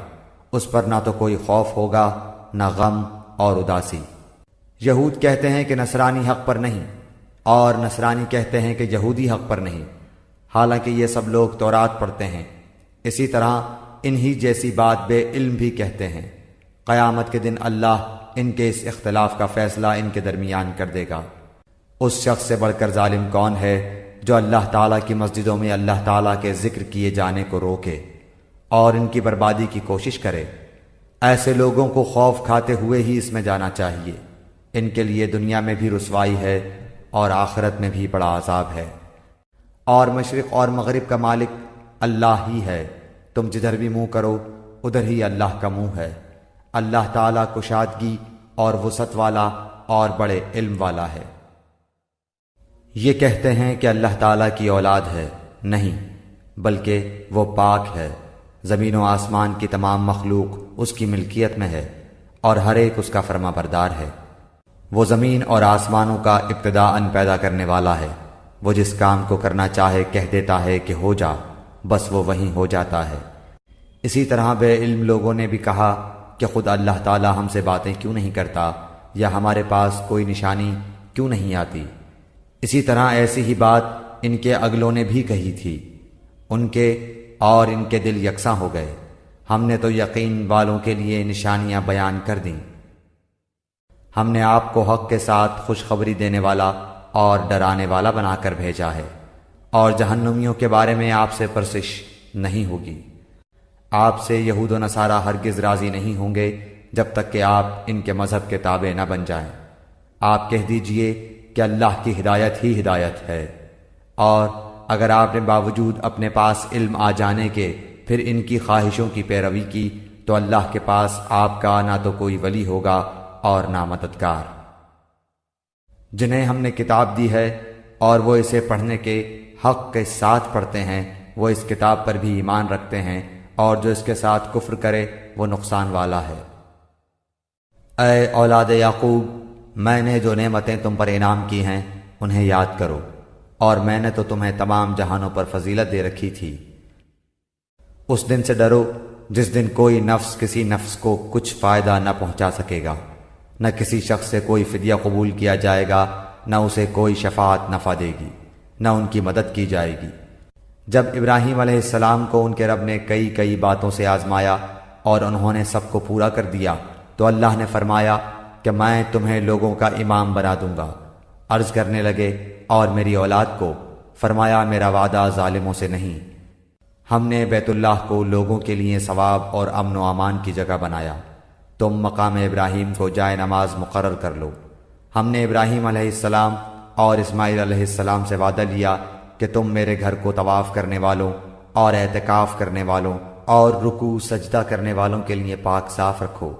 اس پر نہ تو کوئی خوف ہوگا نہ غم اور اداسی۔ یہود کہتے ہیں کہ نصرانی حق پر نہیں، اور نصرانی کہتے ہیں کہ یہودی حق پر نہیں، حالانکہ یہ سب لوگ تورات پڑھتے ہیں۔ اسی طرح انہی جیسی بات بے علم بھی کہتے ہیں۔ قیامت کے دن اللہ ان کے اس اختلاف کا فیصلہ ان کے درمیان کر دے گا۔ اس شخص سے بڑھ کر ظالم کون ہے جو اللہ تعالیٰ کی مسجدوں میں اللہ تعالیٰ کے ذکر کیے جانے کو روکے اور ان کی بربادی کی کوشش کرے، ایسے لوگوں کو خوف کھاتے ہوئے ہی اس میں جانا چاہیے۔ ان کے لیے دنیا میں بھی رسوائی ہے اور آخرت میں بھی بڑا عذاب ہے۔ اور مشرق اور مغرب کا مالک اللہ ہی ہے، تم جدھر بھی منہ کرو ادھر ہی اللہ کا منہ ہے۔ اللہ تعالیٰ کشادگی اور وسعت والا اور بڑے علم والا ہے۔ یہ کہتے ہیں کہ اللہ تعالیٰ کی اولاد ہے، نہیں بلکہ وہ پاک ہے۔ زمین و آسمان کی تمام مخلوق اس کی ملکیت میں ہے اور ہر ایک اس کا فرما بردار ہے۔ وہ زمین اور آسمانوں کا ابتداءً پیدا کرنے والا ہے۔ وہ جس کام کو کرنا چاہے کہہ دیتا ہے کہ ہو جا، بس وہ وہیں ہو جاتا ہے۔ اسی طرح بے علم لوگوں نے بھی کہا کہ خود اللہ تعالی ہم سے باتیں کیوں نہیں کرتا، یا ہمارے پاس کوئی نشانی کیوں نہیں آتی۔ اسی طرح ایسی ہی بات ان کے اگلوں نے بھی کہی تھی، ان کے اور ان کے دل یکساں ہو گئے۔ ہم نے تو یقین والوں کے لیے نشانیاں بیان کر دیں۔ ہم نے آپ کو حق کے ساتھ خوشخبری دینے والا اور ڈرانے والا بنا کر بھیجا ہے، اور جہنمیوں کے بارے میں آپ سے پرسش نہیں ہوگی۔ آپ سے یہود و نصارہ ہرگز راضی نہیں ہوں گے جب تک کہ آپ ان کے مذہب کے تابع نہ بن جائیں۔ آپ کہہ دیجئے کہ اللہ کی ہدایت ہی ہدایت ہے، اور اگر آپ نے باوجود اپنے پاس علم آ جانے کے پھر ان کی خواہشوں کی پیروی کی تو اللہ کے پاس آپ کا نہ تو کوئی ولی ہوگا اور نہ مددگار۔ جنہیں ہم نے کتاب دی ہے اور وہ اسے پڑھنے کے حق کے ساتھ پڑھتے ہیں، وہ اس کتاب پر بھی ایمان رکھتے ہیں، اور جو اس کے ساتھ کفر کرے وہ نقصان والا ہے۔ اے اولاد یعقوب، میں نے جو نعمتیں تم پر انعام کی ہیں انہیں یاد کرو، اور میں نے تو تمہیں تمام جہانوں پر فضیلت دے رکھی تھی۔ اس دن سے ڈرو جس دن کوئی نفس کسی نفس کو کچھ فائدہ نہ پہنچا سکے گا، نہ کسی شخص سے کوئی فدیہ قبول کیا جائے گا، نہ اسے کوئی شفاعت نفع دے گی، نہ ان کی مدد کی جائے گی۔ جب ابراہیم علیہ السلام کو ان کے رب نے کئی باتوں سے آزمایا اور انہوں نے سب کو پورا کر دیا تو اللہ نے فرمایا کہ میں تمہیں لوگوں کا امام بنا دوں گا۔ عرض کرنے لگے اور میری اولاد کو؟ فرمایا میرا وعدہ ظالموں سے نہیں۔ ہم نے بیت اللہ کو لوگوں کے لیے ثواب اور امن و امان کی جگہ بنایا، تم مقام ابراہیم کو جائے نماز مقرر کر لو۔ ہم نے ابراہیم علیہ السلام اور اسماعیل علیہ السلام سے وعدہ لیا کہ تم میرے گھر کو طواف کرنے والوں اور اعتکاف کرنے والوں اور رکوع سجدہ کرنے والوں کے لیے پاک صاف رکھو۔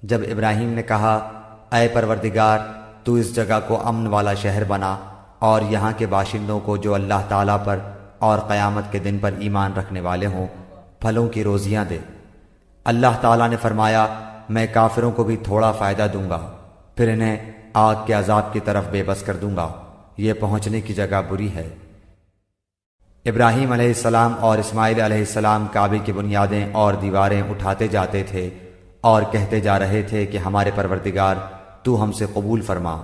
جب ابراہیم نے کہا اے پروردگار، تو اس جگہ کو امن والا شہر بنا اور یہاں کے باشندوں کو جو اللہ تعالیٰ پر اور قیامت کے دن پر ایمان رکھنے والے ہوں پھلوں کی روزیاں دے۔ اللہ تعالیٰ نے فرمایا میں کافروں کو بھی تھوڑا فائدہ دوں گا، پھر انہیں آگ کے عذاب کی طرف بے بس کر دوں گا، یہ پہنچنے کی جگہ بری ہے۔ ابراہیم علیہ السلام اور اسماعیل علیہ السلام کعبے کی بنیادیں اور دیواریں اٹھاتے جاتے تھے اور کہتے جا رہے تھے کہ ہمارے پروردگار تو ہم سے قبول فرما،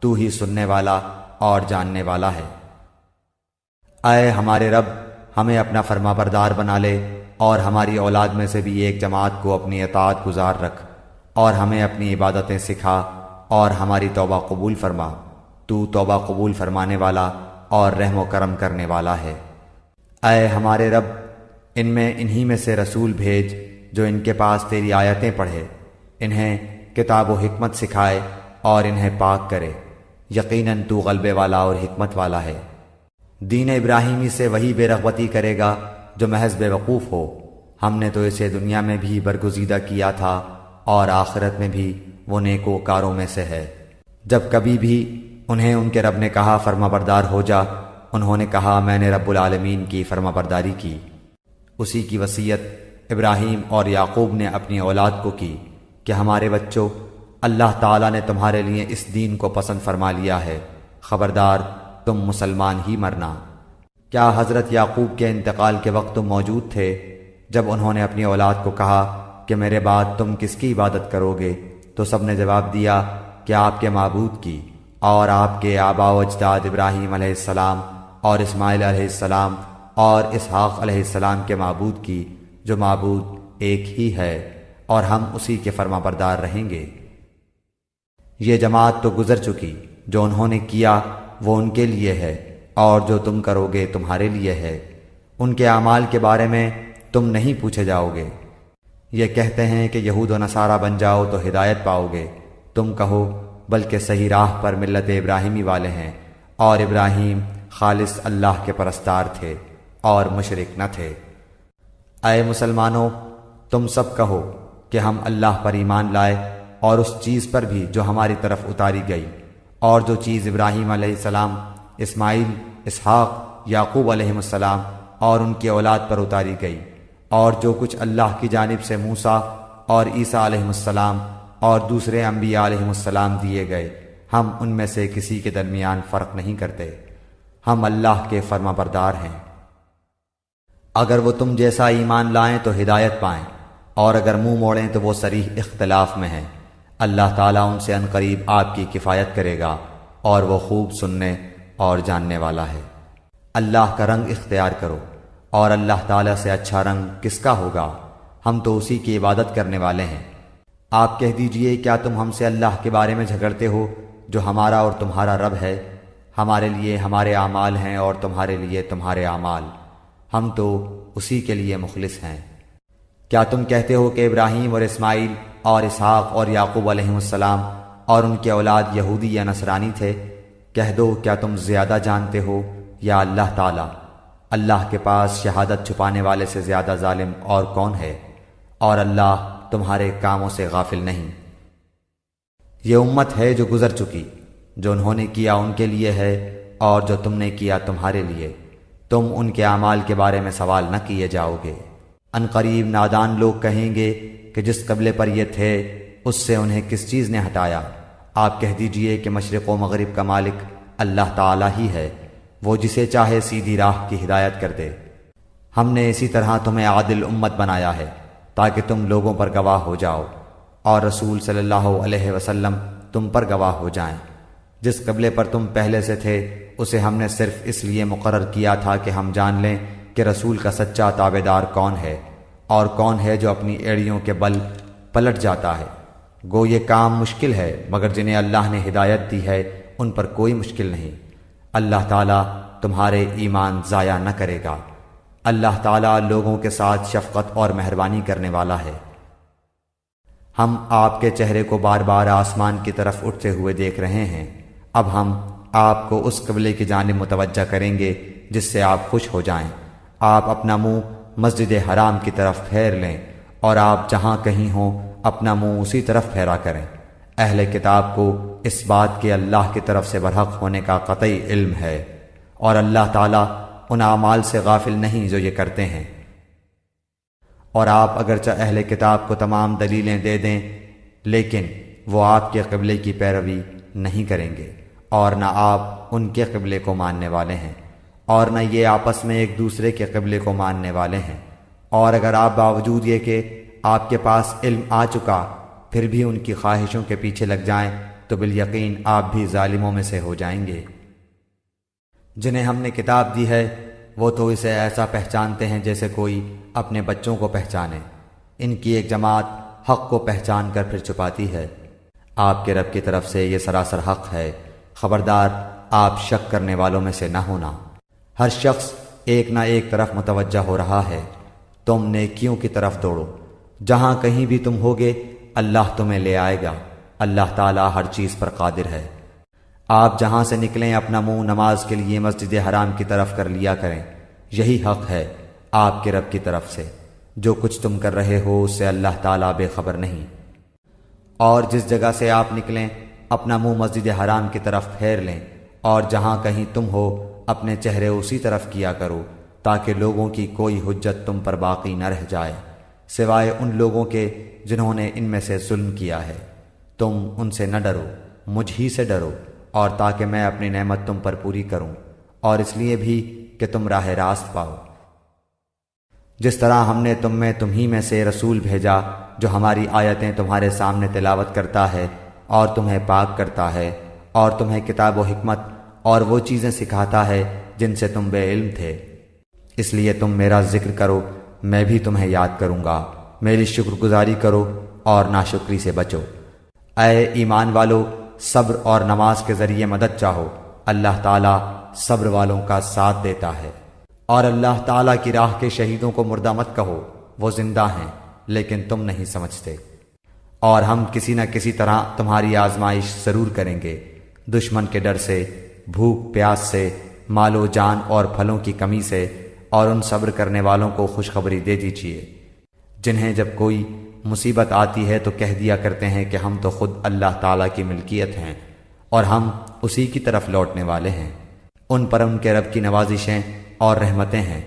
تو ہی سننے والا اور جاننے والا ہے۔ اے ہمارے رب، ہمیں اپنا فرما بردار بنا لے اور ہماری اولاد میں سے بھی ایک جماعت کو اپنی اطاعت گزار رکھ، اور ہمیں اپنی عبادتیں سکھا اور ہماری توبہ قبول فرما، تو توبہ قبول فرمانے والا اور رحم و کرم کرنے والا ہے۔ اے ہمارے رب، ان میں انہی میں سے رسول بھیج جو ان کے پاس تیری آیتیں پڑھے، انہیں کتاب و حکمت سکھائے اور انہیں پاک کرے، یقیناً تو غلبے والا اور حکمت والا ہے۔ دین ابراہیمی سے وہی بے رغبتی کرے گا جو محض بے وقوف ہو، ہم نے تو اسے دنیا میں بھی برگزیدہ کیا تھا اور آخرت میں بھی وہ نیکوکاروں میں سے ہے۔ جب کبھی بھی انہیں ان کے رب نے کہا فرما بردار ہو جا، انہوں نے کہا میں نے رب العالمین کی فرما برداری کی۔ اسی کی وصیت ابراہیم اور یعقوب نے اپنی اولاد کو کی کہ ہمارے بچوں، اللہ تعالیٰ نے تمہارے لیے اس دین کو پسند فرما لیا ہے، خبردار تم مسلمان ہی مرنا۔ کیا حضرت یعقوب کے انتقال کے وقت تم موجود تھے جب انہوں نے اپنی اولاد کو کہا کہ میرے بعد تم کس کی عبادت کرو گے؟ تو سب نے جواب دیا کہ آپ کے معبود کی، اور آپ کے آباء و اجداد ابراہیم علیہ السلام اور اسماعیل علیہ السلام اور اسحاق علیہ السلام کے معبود کی، جو معبود ایک ہی ہے، اور ہم اسی کے فرما بردار رہیں گے۔ یہ جماعت تو گزر چکی، جو انہوں نے کیا وہ ان کے لیے ہے، اور جو تم کرو گے تمہارے لیے ہے، ان کے اعمال کے بارے میں تم نہیں پوچھے جاؤ گے۔ یہ کہتے ہیں کہ یہود و نصارہ بن جاؤ تو ہدایت پاؤ گے، تم کہو بلکہ صحیح راہ پر ملت ابراہیمی والے ہیں، اور ابراہیم خالص اللہ کے پرستار تھے اور مشرک نہ تھے۔ اے مسلمانوں، تم سب کہو کہ ہم اللہ پر ایمان لائے اور اس چیز پر بھی جو ہماری طرف اتاری گئی، اور جو چیز ابراہیم علیہ السلام، اسماعیل، اسحاق، یعقوب علیہ السلام اور ان کی اولاد پر اتاری گئی، اور جو کچھ اللہ کی جانب سے موسیٰ اور عیسیٰ علیہ السلام اور دوسرے انبیاء علیہ السلام دیے گئے، ہم ان میں سے کسی کے درمیان فرق نہیں کرتے، ہم اللہ کے فرما بردار ہیں۔ اگر وہ تم جیسا ایمان لائیں تو ہدایت پائیں، اور اگر منہ موڑیں تو وہ صریح اختلاف میں ہیں۔ اللہ تعالیٰ ان سے عنقریب آپ کی کفایت کرے گا، اور وہ خوب سننے اور جاننے والا ہے۔ اللہ کا رنگ اختیار کرو، اور اللہ تعالیٰ سے اچھا رنگ کس کا ہوگا؟ ہم تو اسی کی عبادت کرنے والے ہیں۔ آپ کہہ دیجئے، کیا تم ہم سے اللہ کے بارے میں جھگڑتے ہو جو ہمارا اور تمہارا رب ہے؟ ہمارے لیے ہمارے اعمال ہیں اور تمہارے لیے تمہارے اعمال، ہم تو اسی کے لیے مخلص ہیں۔ کیا تم کہتے ہو کہ ابراہیم اور اسماعیل اور اسحاق اور یعقوب علیہ السلام اور ان کے اولاد یہودی یا نصرانی تھے؟ کہہ دو، کیا تم زیادہ جانتے ہو یا اللہ تعالیٰ؟ اللہ کے پاس شہادت چھپانے والے سے زیادہ ظالم اور کون ہے؟ اور اللہ تمہارے کاموں سے غافل نہیں۔ یہ امت ہے جو گزر چکی، جو انہوں نے کیا ان کے لیے ہے، اور جو تم نے کیا تمہارے لیے، تم ان کے اعمال کے بارے میں سوال نہ کیے جاؤ گے۔ عنقریب نادان لوگ کہیں گے کہ جس قبلے پر یہ تھے اس سے انہیں کس چیز نے ہٹایا؟ آپ کہہ دیجئے کہ مشرق و مغرب کا مالک اللہ تعالیٰ ہی ہے، وہ جسے چاہے سیدھی راہ کی ہدایت کر دے۔ ہم نے اسی طرح تمہیں عادل امت بنایا ہے تاکہ تم لوگوں پر گواہ ہو جاؤ، اور رسول صلی اللہ علیہ وسلم تم پر گواہ ہو جائیں۔ جس قبلے پر تم پہلے سے تھے اسے ہم نے صرف اس لیے مقرر کیا تھا کہ ہم جان لیں کہ رسول کا سچا تابعدار کون ہے، اور کون ہے جو اپنی ایڑیوں کے بل پلٹ جاتا ہے۔ گو یہ کام مشکل ہے، مگر جنہیں اللہ نے ہدایت دی ہے ان پر کوئی مشکل نہیں۔ اللہ تعالیٰ تمہارے ایمان ضائع نہ کرے گا۔ اللہ تعالیٰ لوگوں کے ساتھ شفقت اور مہربانی کرنے والا ہے۔ ہم آپ کے چہرے کو بار بار آسمان کی طرف اٹھتے ہوئے دیکھ رہے ہیں۔ اب ہم آپ کو اس قبلے کی جانب متوجہ کریں گے جس سے آپ خوش ہو جائیں۔ آپ اپنا منہ مسجد حرام کی طرف پھیر لیں، اور آپ جہاں کہیں ہوں اپنا منہ اسی طرف پھیرا کریں۔ اہل کتاب کو اس بات کے اللہ کی طرف سے برحق ہونے کا قطعی علم ہے، اور اللہ تعالیٰ ان اعمال سے غافل نہیں جو یہ کرتے ہیں۔ اور آپ اگرچہ اہل کتاب کو تمام دلیلیں دے دیں، لیکن وہ آپ کے قبلے کی پیروی نہیں کریں گے، اور نہ آپ ان کے قبلے کو ماننے والے ہیں، اور نہ یہ آپس میں ایک دوسرے کے قبلے کو ماننے والے ہیں۔ اور اگر آپ باوجود یہ کہ آپ کے پاس علم آ چکا پھر بھی ان کی خواہشوں کے پیچھے لگ جائیں تو بالیقین آپ بھی ظالموں میں سے ہو جائیں گے۔ جنہیں ہم نے کتاب دی ہے وہ تو اسے ایسا پہچانتے ہیں جیسے کوئی اپنے بچوں کو پہچانے۔ ان کی ایک جماعت حق کو پہچان کر پھر چھپاتی ہے۔ آپ کے رب کی طرف سے یہ سراسر حق ہے، خبردار آپ شک کرنے والوں میں سے نہ ہونا۔ ہر شخص ایک نہ ایک طرف متوجہ ہو رہا ہے، تم نیکیوں کی طرف دوڑو، جہاں کہیں بھی تم ہوگے اللہ تمہیں لے آئے گا۔ اللہ تعالیٰ ہر چیز پر قادر ہے۔ آپ جہاں سے نکلیں اپنا منہ نماز کے لیے مسجد حرام کی طرف کر لیا کریں، یہی حق ہے آپ کے رب کی طرف سے۔ جو کچھ تم کر رہے ہو اس سے اللہ تعالیٰ بے خبر نہیں۔ اور جس جگہ سے آپ نکلیں اپنا منہ مسجد حرام کی طرف پھیر لیں، اور جہاں کہیں تم ہو اپنے چہرے اسی طرف کیا کرو، تاکہ لوگوں کی کوئی حجت تم پر باقی نہ رہ جائے سوائے ان لوگوں کے جنہوں نے ان میں سے ظلم کیا ہے۔ تم ان سے نہ ڈرو، مجھ ہی سے ڈرو، اور تاکہ میں اپنی نعمت تم پر پوری کروں، اور اس لیے بھی کہ تم راہ راست پاؤ۔ جس طرح ہم نے تمہیں میں سے رسول بھیجا جو ہماری آیتیں تمہارے سامنے تلاوت کرتا ہے اور تمہیں پاک کرتا ہے، اور تمہیں کتاب و حکمت اور وہ چیزیں سکھاتا ہے جن سے تم بے علم تھے۔ اس لیے تم میرا ذکر کرو، میں بھی تمہیں یاد کروں گا۔ میری شکر گزاری کرو اور ناشکری سے بچو۔ اے ایمان والو، صبر اور نماز کے ذریعے مدد چاہو، اللہ تعالیٰ صبر والوں کا ساتھ دیتا ہے۔ اور اللہ تعالیٰ کی راہ کے شہیدوں کو مردہ مت کہو، وہ زندہ ہیں لیکن تم نہیں سمجھتے۔ اور ہم کسی نہ کسی طرح تمہاری آزمائش ضرور کریں گے، دشمن کے ڈر سے، بھوک پیاس سے، مال و جان اور پھلوں کی کمی سے، اور ان صبر کرنے والوں کو خوشخبری دے دیجیے جنہیں جب کوئی مصیبت آتی ہے تو کہہ دیا کرتے ہیں کہ ہم تو خود اللہ تعالیٰ کی ملکیت ہیں اور ہم اسی کی طرف لوٹنے والے ہیں۔ ان پر ان کے رب کی نوازشیں اور رحمتیں ہیں،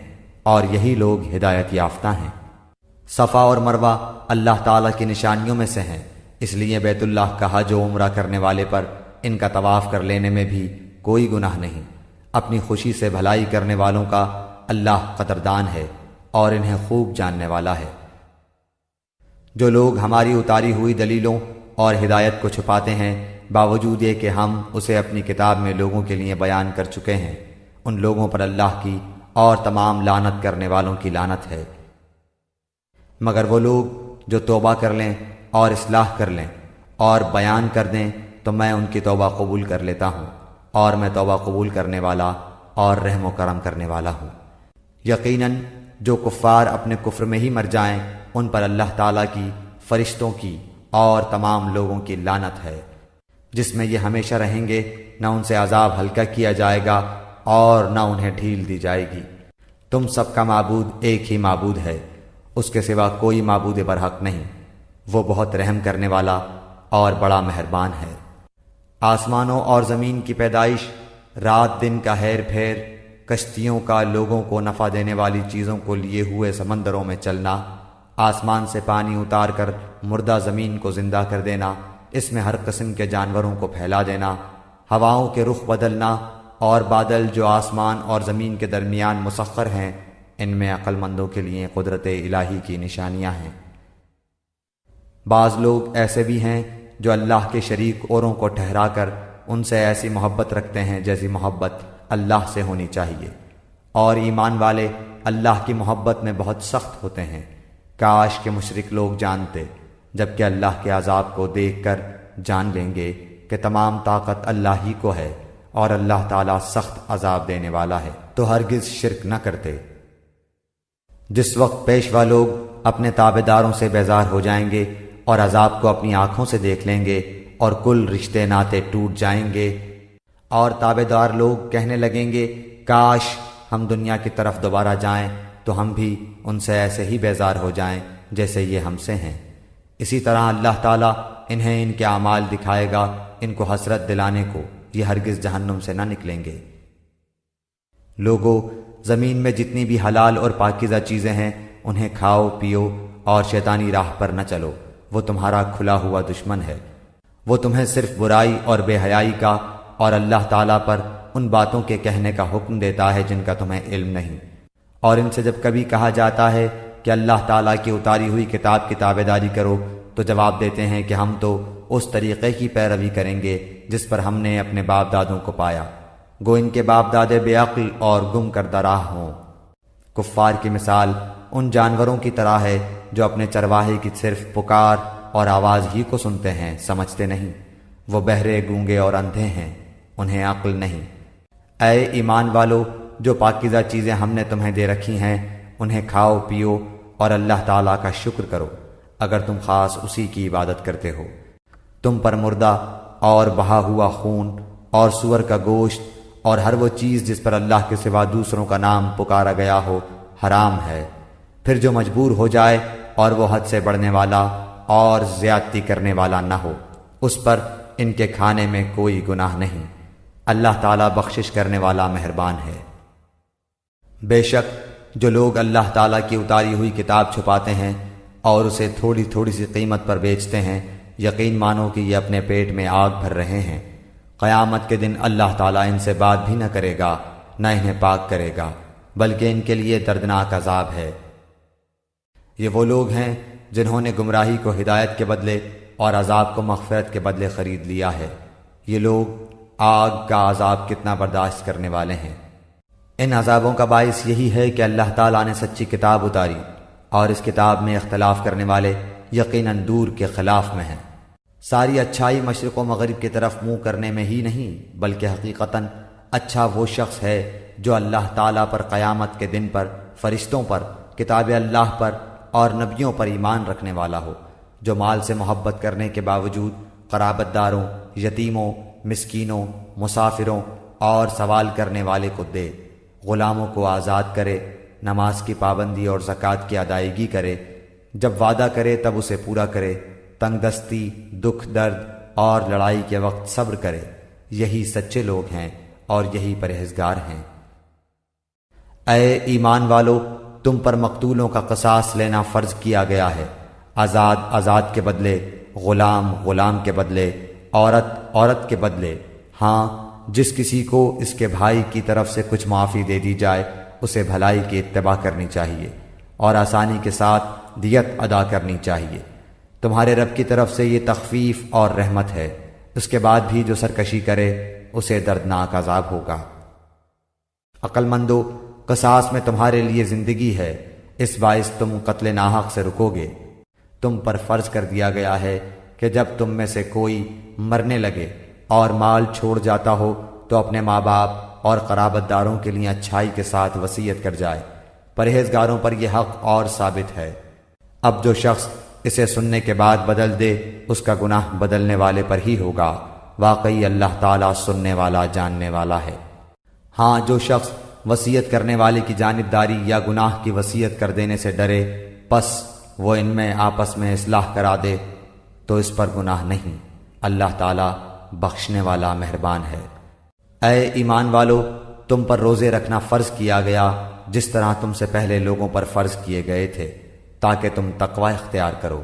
اور یہی لوگ ہدایت یافتہ ہیں۔ صفا اور مروہ اللہ تعالیٰ کی نشانیوں میں سے ہیں، اس لیے بیت اللہ کا حج و عمرہ کرنے والے پر ان کا طواف کر لینے میں بھی کوئی گناہ نہیں۔ اپنی خوشی سے بھلائی کرنے والوں کا اللہ قدردان ہے اور انہیں خوب جاننے والا ہے۔ جو لوگ ہماری اتاری ہوئی دلیلوں اور ہدایت کو چھپاتے ہیں باوجود یہ کہ ہم اسے اپنی کتاب میں لوگوں کے لیے بیان کر چکے ہیں، ان لوگوں پر اللہ کی اور تمام لعنت کرنے والوں کی لعنت ہے۔ مگر وہ لوگ جو توبہ کر لیں اور اصلاح کر لیں اور بیان کر دیں تو میں ان کی توبہ قبول کر لیتا ہوں، اور میں توبہ قبول کرنے والا اور رحم و کرم کرنے والا ہوں۔ یقیناً جو کفار اپنے کفر میں ہی مر جائیں ان پر اللہ تعالیٰ کی، فرشتوں کی اور تمام لوگوں کی لعنت ہے، جس میں یہ ہمیشہ رہیں گے، نہ ان سے عذاب ہلکا کیا جائے گا اور نہ انہیں ڈھیل دی جائے گی۔ تم سب کا معبود ایک ہی معبود ہے، اس کے سوا کوئی معبود برحق نہیں، وہ بہت رحم کرنے والا اور بڑا مہربان ہے۔ آسمانوں اور زمین کی پیدائش، رات دن کا ہیر پھیر، کشتیوں کا لوگوں کو نفع دینے والی چیزوں کو لیے ہوئے سمندروں میں چلنا، آسمان سے پانی اتار کر مردہ زمین کو زندہ کر دینا، اس میں ہر قسم کے جانوروں کو پھیلا دینا، ہواؤں کے رخ بدلنا اور بادل جو آسمان اور زمین کے درمیان مسخر ہیں، ان میں عقل مندوں کے لیے قدرت الہی کی نشانیاں ہیں۔ بعض لوگ ایسے بھی ہیں جو اللہ کے شریک اوروں کو ٹھہرا کر ان سے ایسی محبت رکھتے ہیں جیسی محبت اللہ سے ہونی چاہیے، اور ایمان والے اللہ کی محبت میں بہت سخت ہوتے ہیں۔ کاش کہ مشرک لوگ جانتے، جبکہ اللہ کے عذاب کو دیکھ کر جان لیں گے کہ تمام طاقت اللہ ہی کو ہے اور اللہ تعالیٰ سخت عذاب دینے والا ہے، تو ہرگز شرک نہ کرتے۔ جس وقت پیشوا لوگ اپنے تابع داروں سے بیزار ہو جائیں گے اور عذاب کو اپنی آنکھوں سے دیکھ لیں گے اور کل رشتے ناطے ٹوٹ جائیں گے، اور تابع دار لوگ کہنے لگیں گے کاش ہم دنیا کی طرف دوبارہ جائیں تو ہم بھی ان سے ایسے ہی بیزار ہو جائیں جیسے یہ ہم سے ہیں۔ اسی طرح اللہ تعالیٰ انہیں ان کے اعمال دکھائے گا، ان کو حسرت دلانے کو، یہ ہرگز جہنم سے نہ نکلیں گے۔ لوگو، زمین میں جتنی بھی حلال اور پاکیزہ چیزیں ہیں انہیں کھاؤ پیو اور شیطانی راہ پر نہ چلو، وہ تمہارا کھلا ہوا دشمن ہے۔ وہ تمہیں صرف برائی اور بے حیائی کا اور اللہ تعالیٰ پر ان باتوں کے کہنے کا حکم دیتا ہے جن کا تمہیں علم نہیں، اور ان سے جب کبھی کہا جاتا ہے کہ اللہ تعالیٰ کی اتاری ہوئی کتاب کی تابعداری کرو تو جواب دیتے ہیں کہ ہم تو اس طریقے کی پیروی کریں گے جس پر ہم نے اپنے باپ دادوں کو پایا، گو ان کے باپ دادے بے عقل اور گم کردہ راہ ہوں۔ کفار کی مثال ان جانوروں کی طرح ہے جو اپنے چرواہے کی صرف پکار اور آواز ہی کو سنتے ہیں، سمجھتے نہیں۔ وہ بہرے، گونگے اور اندھے ہیں، انہیں عقل نہیں۔ اے ایمان والو، جو پاکیزہ چیزیں ہم نے تمہیں دے رکھی ہیں انہیں کھاؤ پیو اور اللہ تعالیٰ کا شکر کرو اگر تم خاص اسی کی عبادت کرتے ہو۔ تم پر مردہ اور بہا ہوا خون اور سور کا گوشت اور ہر وہ چیز جس پر اللہ کے سوا دوسروں کا نام پکارا گیا ہو حرام ہے۔ پھر جو مجبور ہو جائے اور وہ حد سے بڑھنے والا اور زیادتی کرنے والا نہ ہو، اس پر ان کے کھانے میں کوئی گناہ نہیں، اللہ تعالیٰ بخشش کرنے والا مہربان ہے۔ بے شک جو لوگ اللہ تعالیٰ کی اتاری ہوئی کتاب چھپاتے ہیں اور اسے تھوڑی تھوڑی سی قیمت پر بیچتے ہیں، یقین مانو کہ یہ اپنے پیٹ میں آگ بھر رہے ہیں۔ قیامت کے دن اللہ تعالیٰ ان سے بات بھی نہ کرے گا، نہ انہیں پاک کرے گا، بلکہ ان کے لیے دردناک عذاب ہے۔ یہ وہ لوگ ہیں جنہوں نے گمراہی کو ہدایت کے بدلے اور عذاب کو مغفرت کے بدلے خرید لیا ہے۔ یہ لوگ آگ کا عذاب کتنا برداشت کرنے والے ہیں۔ ان عذابوں کا باعث یہی ہے کہ اللہ تعالیٰ نے سچی کتاب اتاری اور اس کتاب میں اختلاف کرنے والے یقیناً دور کے خلاف میں ہیں۔ ساری اچھائی مشرق و مغرب کی طرف منہ کرنے میں ہی نہیں بلکہ حقیقتاً اچھا وہ شخص ہے جو اللہ تعالیٰ پر قیامت کے دن پر، فرشتوں پر، کتاب اللہ پر اور نبیوں پر ایمان رکھنے والا ہو، جو مال سے محبت کرنے کے باوجود قرابت داروں، یتیموں، مسکینوں، مسافروں اور سوال کرنے والے کو دے، غلاموں کو آزاد کرے، نماز کی پابندی اور زکوٰۃ کی ادائیگی کرے، جب وعدہ کرے تب اسے پورا کرے، تنگ دستی، دکھ درد اور لڑائی کے وقت صبر کرے، یہی سچے لوگ ہیں اور یہی پرہیزگار ہیں۔ اے ایمان والو، تم پر مقتولوں کا قصاص لینا فرض کیا گیا ہے، آزاد آزاد کے بدلے، غلام غلام کے بدلے، عورت عورت کے بدلے۔ ہاں، جس کسی کو اس کے بھائی کی طرف سے کچھ معافی دے دی جائے اسے بھلائی کی اتباع کرنی چاہیے اور آسانی کے ساتھ دیت ادا کرنی چاہیے۔ تمہارے رب کی طرف سے یہ تخفیف اور رحمت ہے، اس کے بعد بھی جو سرکشی کرے اسے دردناک عذاب ہوگا۔ عقل مندو، قصاص میں تمہارے لیے زندگی ہے، اس باعث تم قتل ناحق سے رکو گے۔ تم پر فرض کر دیا گیا ہے کہ جب تم میں سے کوئی مرنے لگے اور مال چھوڑ جاتا ہو تو اپنے ماں باپ اور قرابت داروں کے لیے اچھائی کے ساتھ وصیت کر جائے، پرہیزگاروں پر یہ حق اور ثابت ہے۔ اب جو شخص اسے سننے کے بعد بدل دے اس کا گناہ بدلنے والے پر ہی ہوگا، واقعی اللہ تعالیٰ سننے والا جاننے والا ہے۔ ہاں، جو شخص وصیت کرنے والے کی جانبداری یا گناہ کی وصیت کر دینے سے ڈرے پس وہ ان میں آپس میں اصلاح کرا دے تو اس پر گناہ نہیں، اللہ تعالیٰ بخشنے والا مہربان ہے۔ اے ایمان والو، تم پر روزے رکھنا فرض کیا گیا جس طرح تم سے پہلے لوگوں پر فرض کیے گئے تھے تاکہ تم تقوی اختیار کرو۔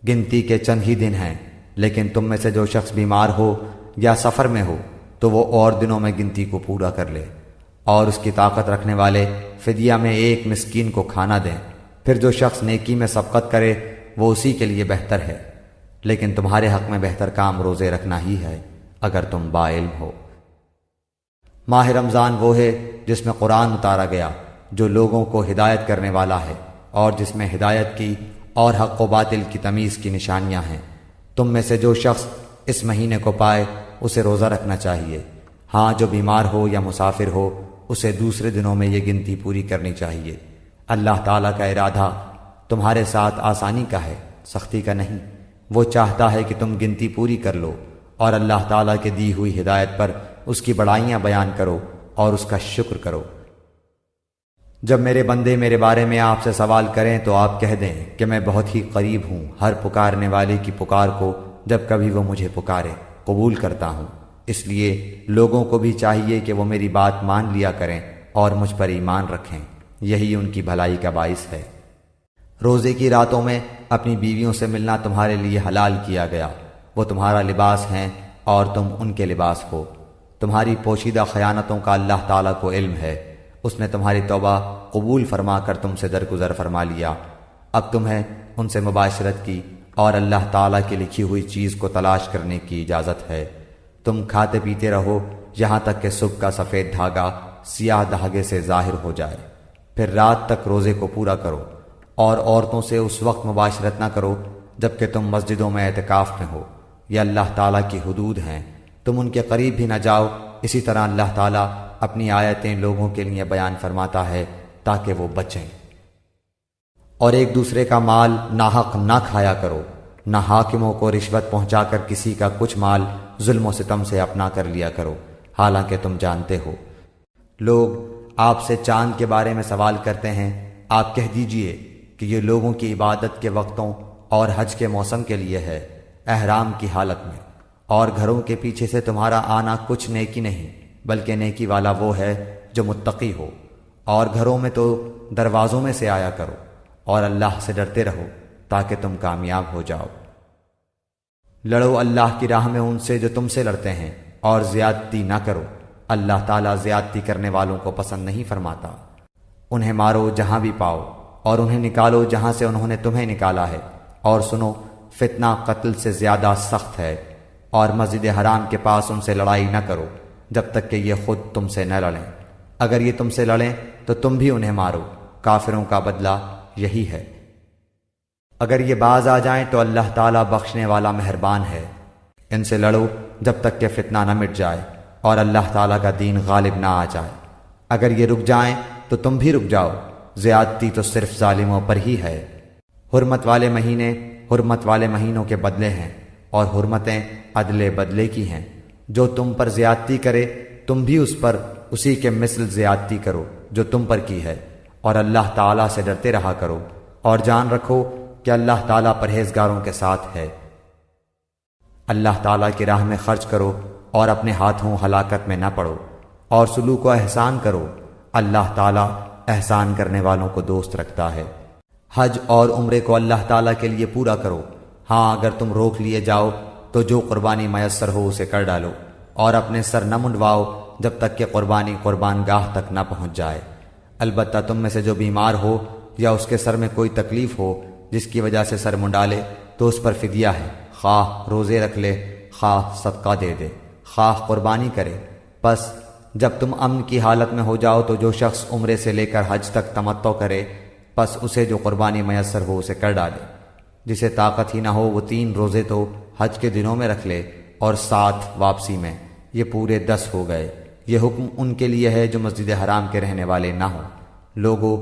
گنتی کے چند ہی دن ہیں، لیکن تم میں سے جو شخص بیمار ہو یا سفر میں ہو تو وہ اور دنوں میں گنتی کو پورا کر لے، اور اس کی طاقت رکھنے والے فدیہ میں ایک مسکین کو کھانا دیں۔ پھر جو شخص نیکی میں سبقت کرے وہ اسی کے لیے بہتر ہے، لیکن تمہارے حق میں بہتر کام روزے رکھنا ہی ہے اگر تم باعلم ہو۔ ماہ رمضان وہ ہے جس میں قرآن اتارا گیا، جو لوگوں کو ہدایت کرنے والا ہے اور جس میں ہدایت کی اور حق و باطل کی تمیز کی نشانیاں ہیں۔ تم میں سے جو شخص اس مہینے کو پائے اسے روزہ رکھنا چاہیے۔ ہاں، جو بیمار ہو یا مسافر ہو اسے دوسرے دنوں میں یہ گنتی پوری کرنی چاہیے۔ اللہ تعالیٰ کا ارادہ تمہارے ساتھ آسانی کا ہے، سختی کا نہیں۔ وہ چاہتا ہے کہ تم گنتی پوری کر لو اور اللہ تعالیٰ کے دی ہوئی ہدایت پر اس کی بڑائیاں بیان کرو اور اس کا شکر کرو۔ جب میرے بندے میرے بارے میں آپ سے سوال کریں تو آپ کہہ دیں کہ میں بہت ہی قریب ہوں، ہر پکارنے والے کی پکار کو جب کبھی وہ مجھے پکارے قبول کرتا ہوں۔ اس لیے لوگوں کو بھی چاہیے کہ وہ میری بات مان لیا کریں اور مجھ پر ایمان رکھیں، یہی ان کی بھلائی کا باعث ہے۔ روزے کی راتوں میں اپنی بیویوں سے ملنا تمہارے لیے حلال کیا گیا، وہ تمہارا لباس ہیں اور تم ان کے لباس ہو۔ تمہاری پوشیدہ خیانتوں کا اللہ تعالیٰ کو علم ہے، اس نے تمہاری توبہ قبول فرما کر تم سے درگزر فرما لیا۔ اب تمہیں ان سے مباشرت کی اور اللہ تعالیٰ کی لکھی ہوئی چیز کو تلاش کرنے کی اجازت ہے۔ تم کھاتے پیتے رہو یہاں تک کہ صبح کا سفید دھاگا سیاہ دھاگے سے ظاہر ہو جائے، پھر رات تک روزے کو پورا کرو، اور عورتوں سے اس وقت مباشرت نہ کرو جبکہ تم مسجدوں میں اعتکاف میں ہو، یہ اللہ تعالیٰ کی حدود ہیں، تم ان کے قریب بھی نہ جاؤ۔ اسی طرح اللہ تعالیٰ اپنی آیتیں لوگوں کے لیے بیان فرماتا ہے تاکہ وہ بچیں۔ اور ایک دوسرے کا مال ناحق نہ کھایا کرو، نہ حاکموں کو رشوت پہنچا کر کسی کا کچھ مال ظلم و ستم سے اپنا کر لیا کرو، حالانکہ تم جانتے ہو۔ لوگ آپ سے چاند کے بارے میں سوال کرتے ہیں، آپ کہہ دیجئے کہ یہ لوگوں کی عبادت کے وقتوں اور حج کے موسم کے لیے ہے، احرام کی حالت میں، اور گھروں کے پیچھے سے تمہارا آنا کچھ نیکی نہیں بلکہ نیکی والا وہ ہے جو متقی ہو، اور گھروں میں تو دروازوں میں سے آیا کرو، اور اللہ سے ڈرتے رہو تاکہ تم کامیاب ہو جاؤ۔ لڑو اللہ کی راہ میں ان سے جو تم سے لڑتے ہیں، اور زیادتی نہ کرو، اللہ تعالیٰ زیادتی کرنے والوں کو پسند نہیں فرماتا۔ انہیں مارو جہاں بھی پاؤ، اور انہیں نکالو جہاں سے انہوں نے تمہیں نکالا ہے، اور سنو فتنہ قتل سے زیادہ سخت ہے، اور مسجد حرام کے پاس ان سے لڑائی نہ کرو جب تک کہ یہ خود تم سے نہ لڑیں، اگر یہ تم سے لڑیں تو تم بھی انہیں مارو، کافروں کا بدلہ یہی ہے۔ اگر یہ باز آ جائیں تو اللہ تعالیٰ بخشنے والا مہربان ہے۔ ان سے لڑو جب تک کہ فتنہ نہ مٹ جائے، اور اللہ تعالیٰ کا دین غالب نہ آ جائے۔ اگر یہ رک جائیں تو تم بھی رک جاؤ، زیادتی تو صرف ظالموں پر ہی ہے۔ حرمت والے مہینے حرمت والے مہینوں کے بدلے ہیں، اور حرمتیں عدلے بدلے کی ہیں۔ جو تم پر زیادتی کرے تم بھی اس پر اسی کے مثل زیادتی کرو جو تم پر کی ہے، اور اللہ تعالیٰ سے ڈرتے رہا کرو، اور جان رکھو کہ اللہ تعالیٰ پرہیزگاروں کے ساتھ ہے۔ اللہ تعالیٰ کی راہ میں خرچ کرو اور اپنے ہاتھوں ہلاکت میں نہ پڑو، اور سلوک و احسان کرو، اللہ تعالیٰ احسان کرنے والوں کو دوست رکھتا ہے۔ حج اور عمرے کو اللہ تعالیٰ کے لیے پورا کرو۔ ہاں اگر تم روک لیے جاؤ تو جو قربانی میسر ہو اسے کر ڈالو، اور اپنے سر نہ منڈواؤ جب تک کہ قربانی قربان گاہ تک نہ پہنچ جائے۔ البتہ تم میں سے جو بیمار ہو یا اس کے سر میں کوئی تکلیف ہو جس کی وجہ سے سر منڈا لے تو اس پر فدیہ ہے، خواہ روزے رکھ لے، خواہ صدقہ دے دے، خواہ قربانی کرے۔ پس جب تم امن کی حالت میں ہو جاؤ تو جو شخص عمرے سے لے کر حج تک تمتع کرے پس اسے جو قربانی میسر ہو اسے کر ڈالے۔ جسے طاقت ہی نہ ہو وہ 3 روزے تو حج کے دنوں میں رکھ لے اور 7 واپسی میں، یہ پورے 10 ہو گئے۔ یہ حکم ان کے لیے ہے جو مسجد حرام کے رہنے والے نہ ہوں۔ لوگو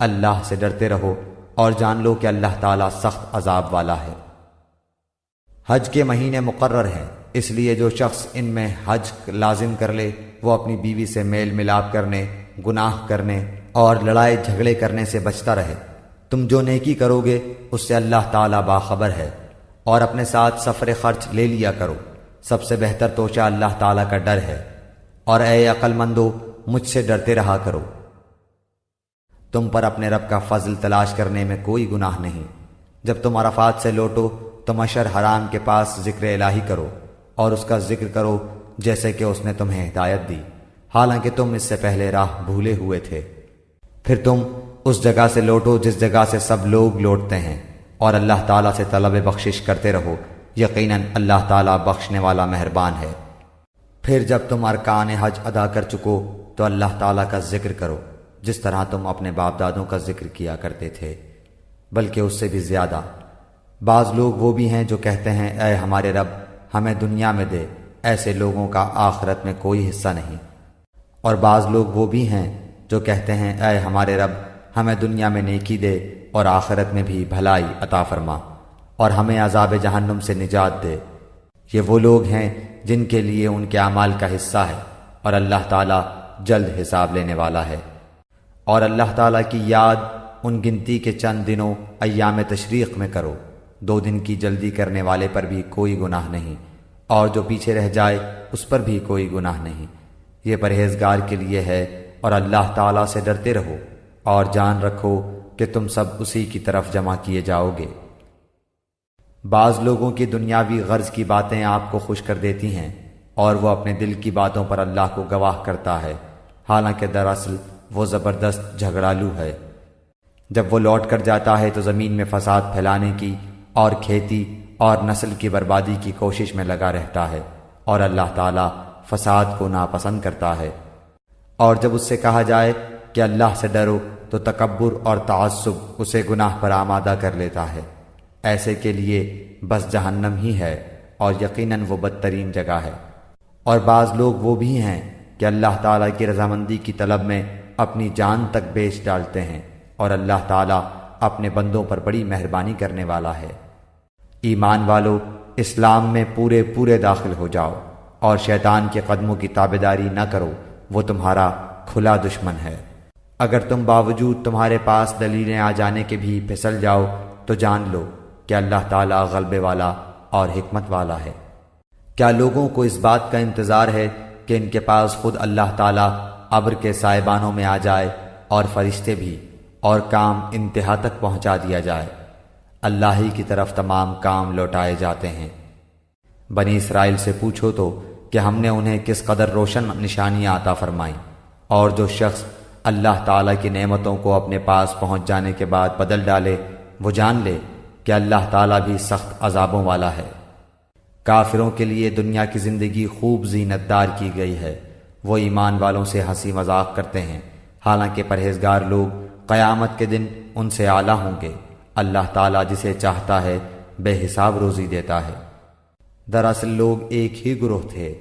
اللہ سے ڈرتے رہو اور جان لو کہ اللہ تعالیٰ سخت عذاب والا ہے۔ حج کے مہینے مقرر ہیں، اس لیے جو شخص ان میں حج لازم کر لے وہ اپنی بیوی سے میل ملاپ کرنے، گناہ کرنے اور لڑائی جھگڑے کرنے سے بچتا رہے۔ تم جو نیکی کرو گے اس سے اللہ تعالیٰ باخبر ہے، اور اپنے ساتھ سفر خرچ لے لیا کرو۔ سب سے بہتر توشہ اللہ تعالیٰ کا ڈر ہے، اور اے عقل مندو مجھ سے ڈرتے رہا کرو۔ تم پر اپنے رب کا فضل تلاش کرنے میں کوئی گناہ نہیں۔ جب تم عرفات سے لوٹو تو مشعر حرام کے پاس ذکر الہی کرو اور اس کا ذکر کرو جیسے کہ اس نے تمہیں ہدایت دی، حالانکہ تم اس سے پہلے راہ بھولے ہوئے تھے۔ پھر تم اس جگہ سے لوٹو جس جگہ سے سب لوگ لوٹتے ہیں، اور اللہ تعالیٰ سے طلب بخشش کرتے رہو، یقیناً اللہ تعالیٰ بخشنے والا مہربان ہے۔ پھر جب تم ارکان حج ادا کر چکو تو اللہ تعالیٰ کا ذکر کرو جس طرح تم اپنے باپ دادوں کا ذکر کیا کرتے تھے، بلکہ اس سے بھی زیادہ۔ بعض لوگ وہ بھی ہیں جو کہتے ہیں اے ہمارے رب ہمیں دنیا میں دے، ایسے لوگوں کا آخرت میں کوئی حصہ نہیں۔ اور بعض لوگ وہ بھی ہیں جو کہتے ہیں اے ہمارے رب ہمیں دنیا میں نیکی دے اور آخرت میں بھی بھلائی عطا فرما، اور ہمیں عذاب جہنم سے نجات دے۔ یہ وہ لوگ ہیں جن کے لیے ان کے اعمال کا حصہ ہے، اور اللہ تعالیٰ جلد حساب لینے والا ہے۔ اور اللہ تعالیٰ کی یاد ان گنتی کے چند دنوں ایام تشریق میں کرو۔ 2 دن کی جلدی کرنے والے پر بھی کوئی گناہ نہیں، اور جو پیچھے رہ جائے اس پر بھی کوئی گناہ نہیں۔ یہ پرہیزگار کے لیے ہے، اور اللہ تعالیٰ سے ڈرتے رہو اور جان رکھو کہ تم سب اسی کی طرف جمع کیے جاؤ گے۔ بعض لوگوں کی دنیاوی غرض کی باتیں آپ کو خوش کر دیتی ہیں، اور وہ اپنے دل کی باتوں پر اللہ کو گواہ کرتا ہے، حالانکہ دراصل وہ زبردست جھگڑالو ہے۔ جب وہ لوٹ کر جاتا ہے تو زمین میں فساد پھیلانے کی اور کھیتی اور نسل کی بربادی کی کوشش میں لگا رہتا ہے، اور اللہ تعالیٰ فساد کو ناپسند کرتا ہے۔ اور جب اس سے کہا جائے کہ اللہ سے ڈرو تو تکبر اور تعصب اسے گناہ پر آمادہ کر لیتا ہے۔ ایسے کے لیے بس جہنم ہی ہے، اور یقیناً وہ بدترین جگہ ہے۔ اور بعض لوگ وہ بھی ہیں کہ اللہ تعالیٰ کی رضامندی کی طلب میں اپنی جان تک بیچ ڈالتے ہیں، اور اللہ تعالیٰ اپنے بندوں پر بڑی مہربانی کرنے والا ہے۔ ایمان والو اسلام میں پورے داخل ہو جاؤ، اور شیطان کے قدموں کی تابعداری نہ کرو، وہ تمہارا کھلا دشمن ہے۔ اگر تم باوجود تمہارے پاس دلیلیں آ جانے کے بھی پھسل جاؤ تو جان لو کہ اللہ تعالیٰ غلبے والا اور حکمت والا ہے۔ کیا لوگوں کو اس بات کا انتظار ہے کہ ان کے پاس خود اللہ تعالیٰ ابر کے سائبانوں میں آ جائے اور فرشتے بھی، اور کام انتہا تک پہنچا دیا جائے؟ اللہ ہی کی طرف تمام کام لوٹائے جاتے ہیں۔ بنی اسرائیل سے پوچھو تو کہ ہم نے انہیں کس قدر روشن نشانیاں عطا فرمائیں، اور جو شخص اللہ تعالیٰ کی نعمتوں کو اپنے پاس پہنچ جانے کے بعد بدل ڈالے وہ جان لے کہ اللہ تعالیٰ بھی سخت عذابوں والا ہے۔ کافروں کے لیے دنیا کی زندگی خوب زینت دار کی گئی ہے، وہ ایمان والوں سے ہنسی مذاق کرتے ہیں، حالانکہ پرہیزگار لوگ قیامت کے دن ان سے اعلیٰ ہوں گے۔ اللہ تعالیٰ جسے چاہتا ہے بے حساب روزی دیتا ہے۔ دراصل لوگ ایک ہی گروہ تھے،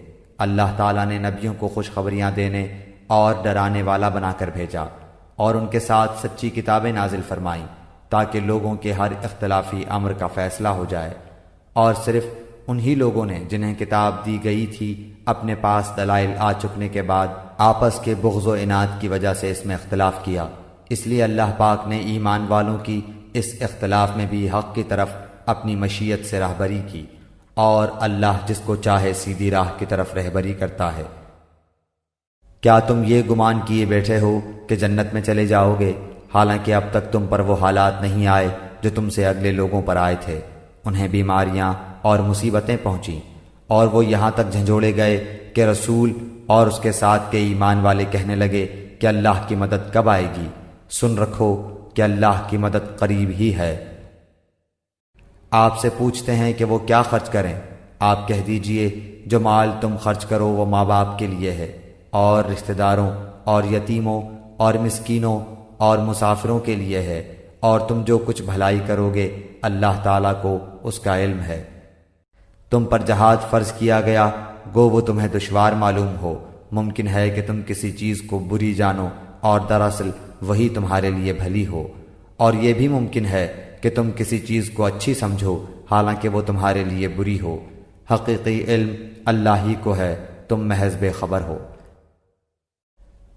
اللہ تعالیٰ نے نبیوں کو خوشخبریاں دینے اور ڈرانے والا بنا کر بھیجا اور ان کے ساتھ سچی کتابیں نازل فرمائیں تاکہ لوگوں کے ہر اختلافی امر کا فیصلہ ہو جائے، اور صرف انہی لوگوں نے جنہیں کتاب دی گئی تھی اپنے پاس دلائل آ چکنے کے بعد آپس کے بغض و عناد کی وجہ سے اس میں اختلاف کیا۔ اس لیے اللہ پاک نے ایمان والوں کی اس اختلاف میں بھی حق کی طرف اپنی مشیت سے راہبری کی، اور اللہ جس کو چاہے سیدھی راہ کی طرف رہبری کرتا ہے۔ کیا تم یہ گمان کیے بیٹھے ہو کہ جنت میں چلے جاؤ گے، حالانکہ اب تک تم پر وہ حالات نہیں آئے جو تم سے اگلے لوگوں پر آئے تھے؟ انہیں بیماریاں اور مصیبتیں پہنچیں، اور وہ یہاں تک جھنجھوڑے گئے کہ رسول اور اس کے ساتھ کے ایمان والے کہنے لگے کہ اللہ کی مدد کب آئے گی؟ سن رکھو کہ اللہ کی مدد قریب ہی ہے۔ آپ سے پوچھتے ہیں کہ وہ کیا خرچ کریں؟ آپ کہہ دیجئے جو مال تم خرچ کرو وہ ماں باپ کے لیے ہے، اور رشتہ داروں اور یتیموں اور مسکینوں اور مسافروں کے لیے ہے، اور تم جو کچھ بھلائی کرو گے اللہ تعالیٰ کو اس کا علم ہے۔ تم پر جہاد فرض کیا گیا، گو وہ تمہیں دشوار معلوم ہو، ممکن ہے کہ تم کسی چیز کو بری جانو اور دراصل وہی تمہارے لیے بھلی ہو، اور یہ بھی ممکن ہے کہ تم کسی چیز کو اچھی سمجھو حالانکہ وہ تمہارے لیے بری ہو۔ حقیقی علم اللہ ہی کو ہے، تم محض بے خبر ہو۔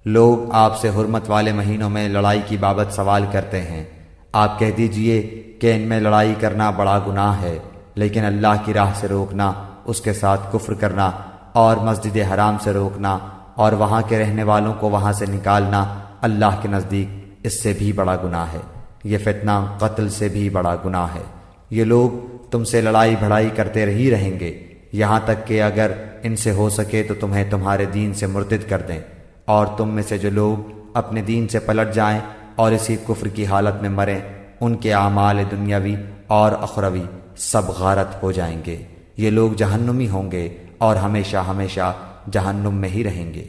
لوگ آپ سے حرمت والے مہینوں میں لڑائی کی بابت سوال کرتے ہیں، آپ کہہ دیجئے کہ ان میں لڑائی کرنا بڑا گناہ ہے، لیکن اللہ کی راہ سے روکنا، اس کے ساتھ کفر کرنا اور مسجد حرام سے روکنا اور وہاں کے رہنے والوں کو وہاں سے نکالنا اللہ کے نزدیک اس سے بھی بڑا گناہ ہے۔ یہ فتنہ قتل سے بھی بڑا گناہ ہے۔ یہ لوگ تم سے لڑائی بھڑائی کرتے ہی رہیں گے، یہاں تک کہ اگر ان سے ہو سکے تو تمہیں تمہارے دین سے مرتد کر دیں، اور تم میں سے جو لوگ اپنے دین سے پلٹ جائیں اور اسی کفر کی حالت میں مریں، ان کے اعمال دنیاوی اور اخروی سب غارت ہو جائیں گے۔ یہ لوگ جہنمی ہوں گے اور ہمیشہ ہمیشہ جہنم میں ہی رہیں گے۔